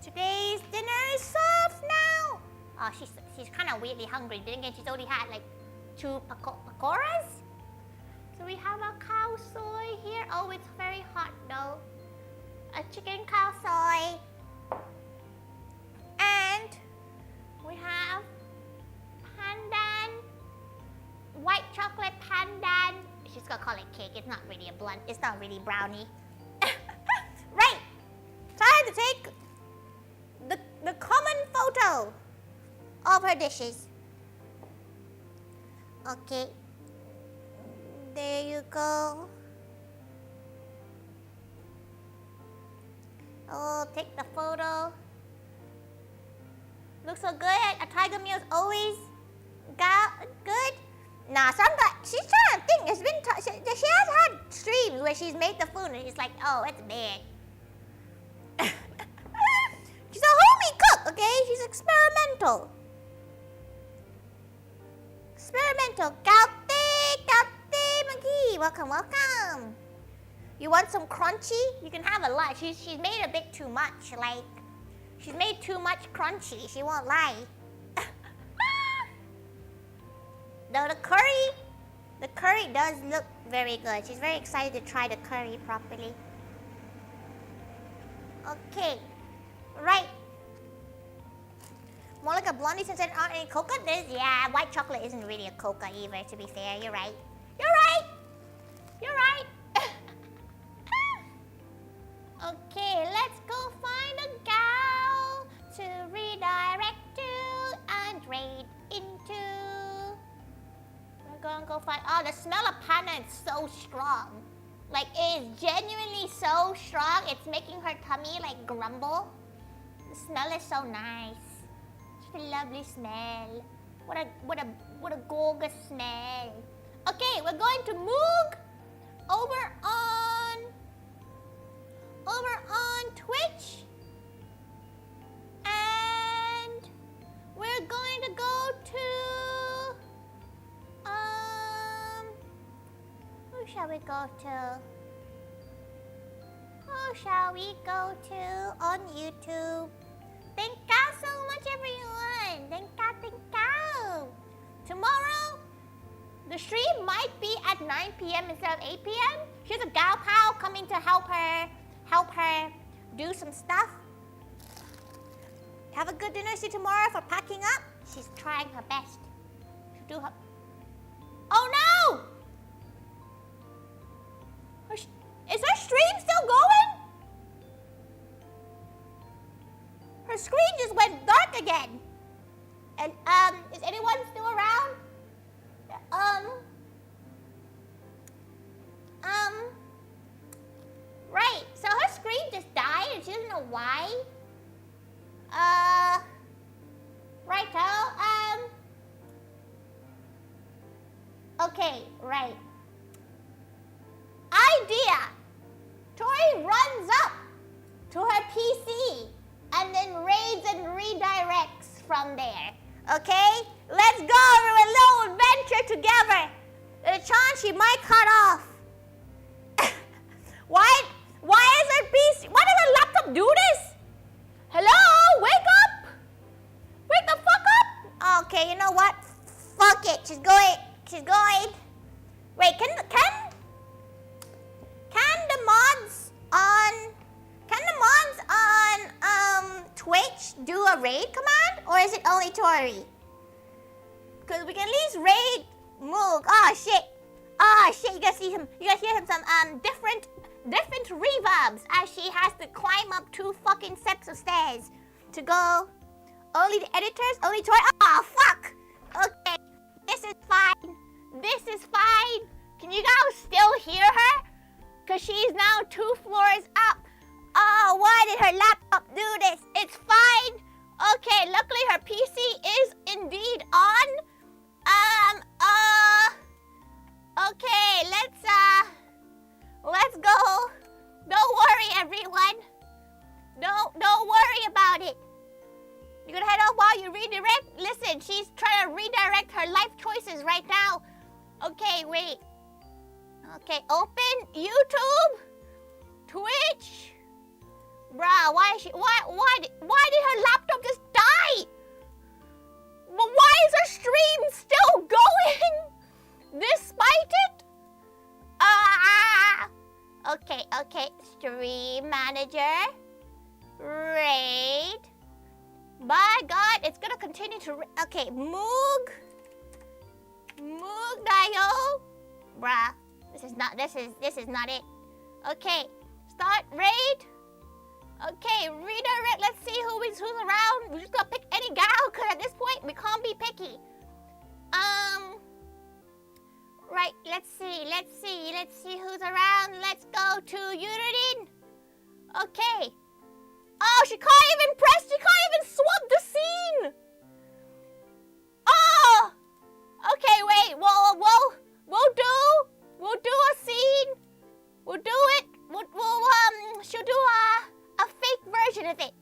Speaker 1: Today's dinner is served now. Oh, she's kind of weirdly hungry. Then again, she's already had like 2 pakoras. So we have a Khao Soi here. Oh, it's very hot though. A chicken Khao Soi. And we have pandan, white chocolate pandan. She's gonna call it cake. It's not really it's not really brownie. Right. Time to take the common photo of her dishes. Okay. There you go. Oh, take the photo. Looks so good. A tiger meal is always good. Nah, sometimes she's trying to think. She has had streams where she's made the food and she's like, oh, it's bad. She's a homey cook, okay? She's experimental. Kate, Maggie, welcome. You want some crunchy? You can have a lot. She's made a bit too much. Like, she's made too much crunchy. She won't lie. No, the curry does look Very good. She's very excited to try the curry properly. Okay. Right. More like a blondie since there aren't any cocoa. Yeah, white chocolate isn't really a cocoa either, to be fair. You're right. You're right. You're right. Okay, let's go find a gal to redirect to and raid into. We're gonna go find. Oh, the smell of panna is so strong. Like, it is genuinely so strong. It's making her tummy like grumble. The smell is so nice. Such a lovely smell. What a gorgeous smell. Okay, we're going to move over on Twitch, and we're going to go to who shall we go to? Who shall we go to on YouTube? Thank you so much, everyone. Thank you. Tomorrow, the stream might be at 9 p.m. instead of 8 p.m. She's a gal pal coming to help her do some stuff. Have a good dinner. See you tomorrow for packing up. She's trying her best to do her. Oh no! Is her stream still going? Her screen just went dark again. And is anyone still around? Right. So her screen just died and she doesn't know why. Righto. Okay, right. Idea. Tori runs up to her PC and then raids and redirects from there. Okay? Let's go on a little adventure together. There's a chance she might cut off. Why is her PC? Why does her laptop do this? Hello? Wake up! Wake the fuck up! Okay, you know what? Fuck it. She's going. Wait, can the mods on Twitch do a raid command, or is it only Tori? Because we can at least raid Moog. Oh shit! You guys hear him some different reverbs as she has to climb up 2 fucking sets of stairs to go. Only the editors, only Tori. Oh fuck! Okay, this is fine. Can you guys still hear her? Because she's now 2 floors up. Oh, why did her laptop do this? It's fine. Okay, luckily her PC is indeed on. Okay, let's go. Don't worry, everyone. Don't worry about it. You gonna head out while you redirect? Listen, she's trying to redirect her life choices right now. Okay, wait. Okay, open YouTube, Twitch. Bruh, why did her laptop just die? But why is her stream still going despite it? Okay. Stream manager, raid. By God, it's gonna continue to. Okay, Moog Dio. Bruh, this is not it. Okay, start raid. Okay, redirect. Let's see who's around. We're just gonna pick any gal, cause at this point we can't be picky. Right. Let's see who's around. Let's go to Uridin. Okay. Oh, she can't even swap the scene. Oh. Okay, wait. We'll do a scene. We'll do it. She'll do a fake version of it.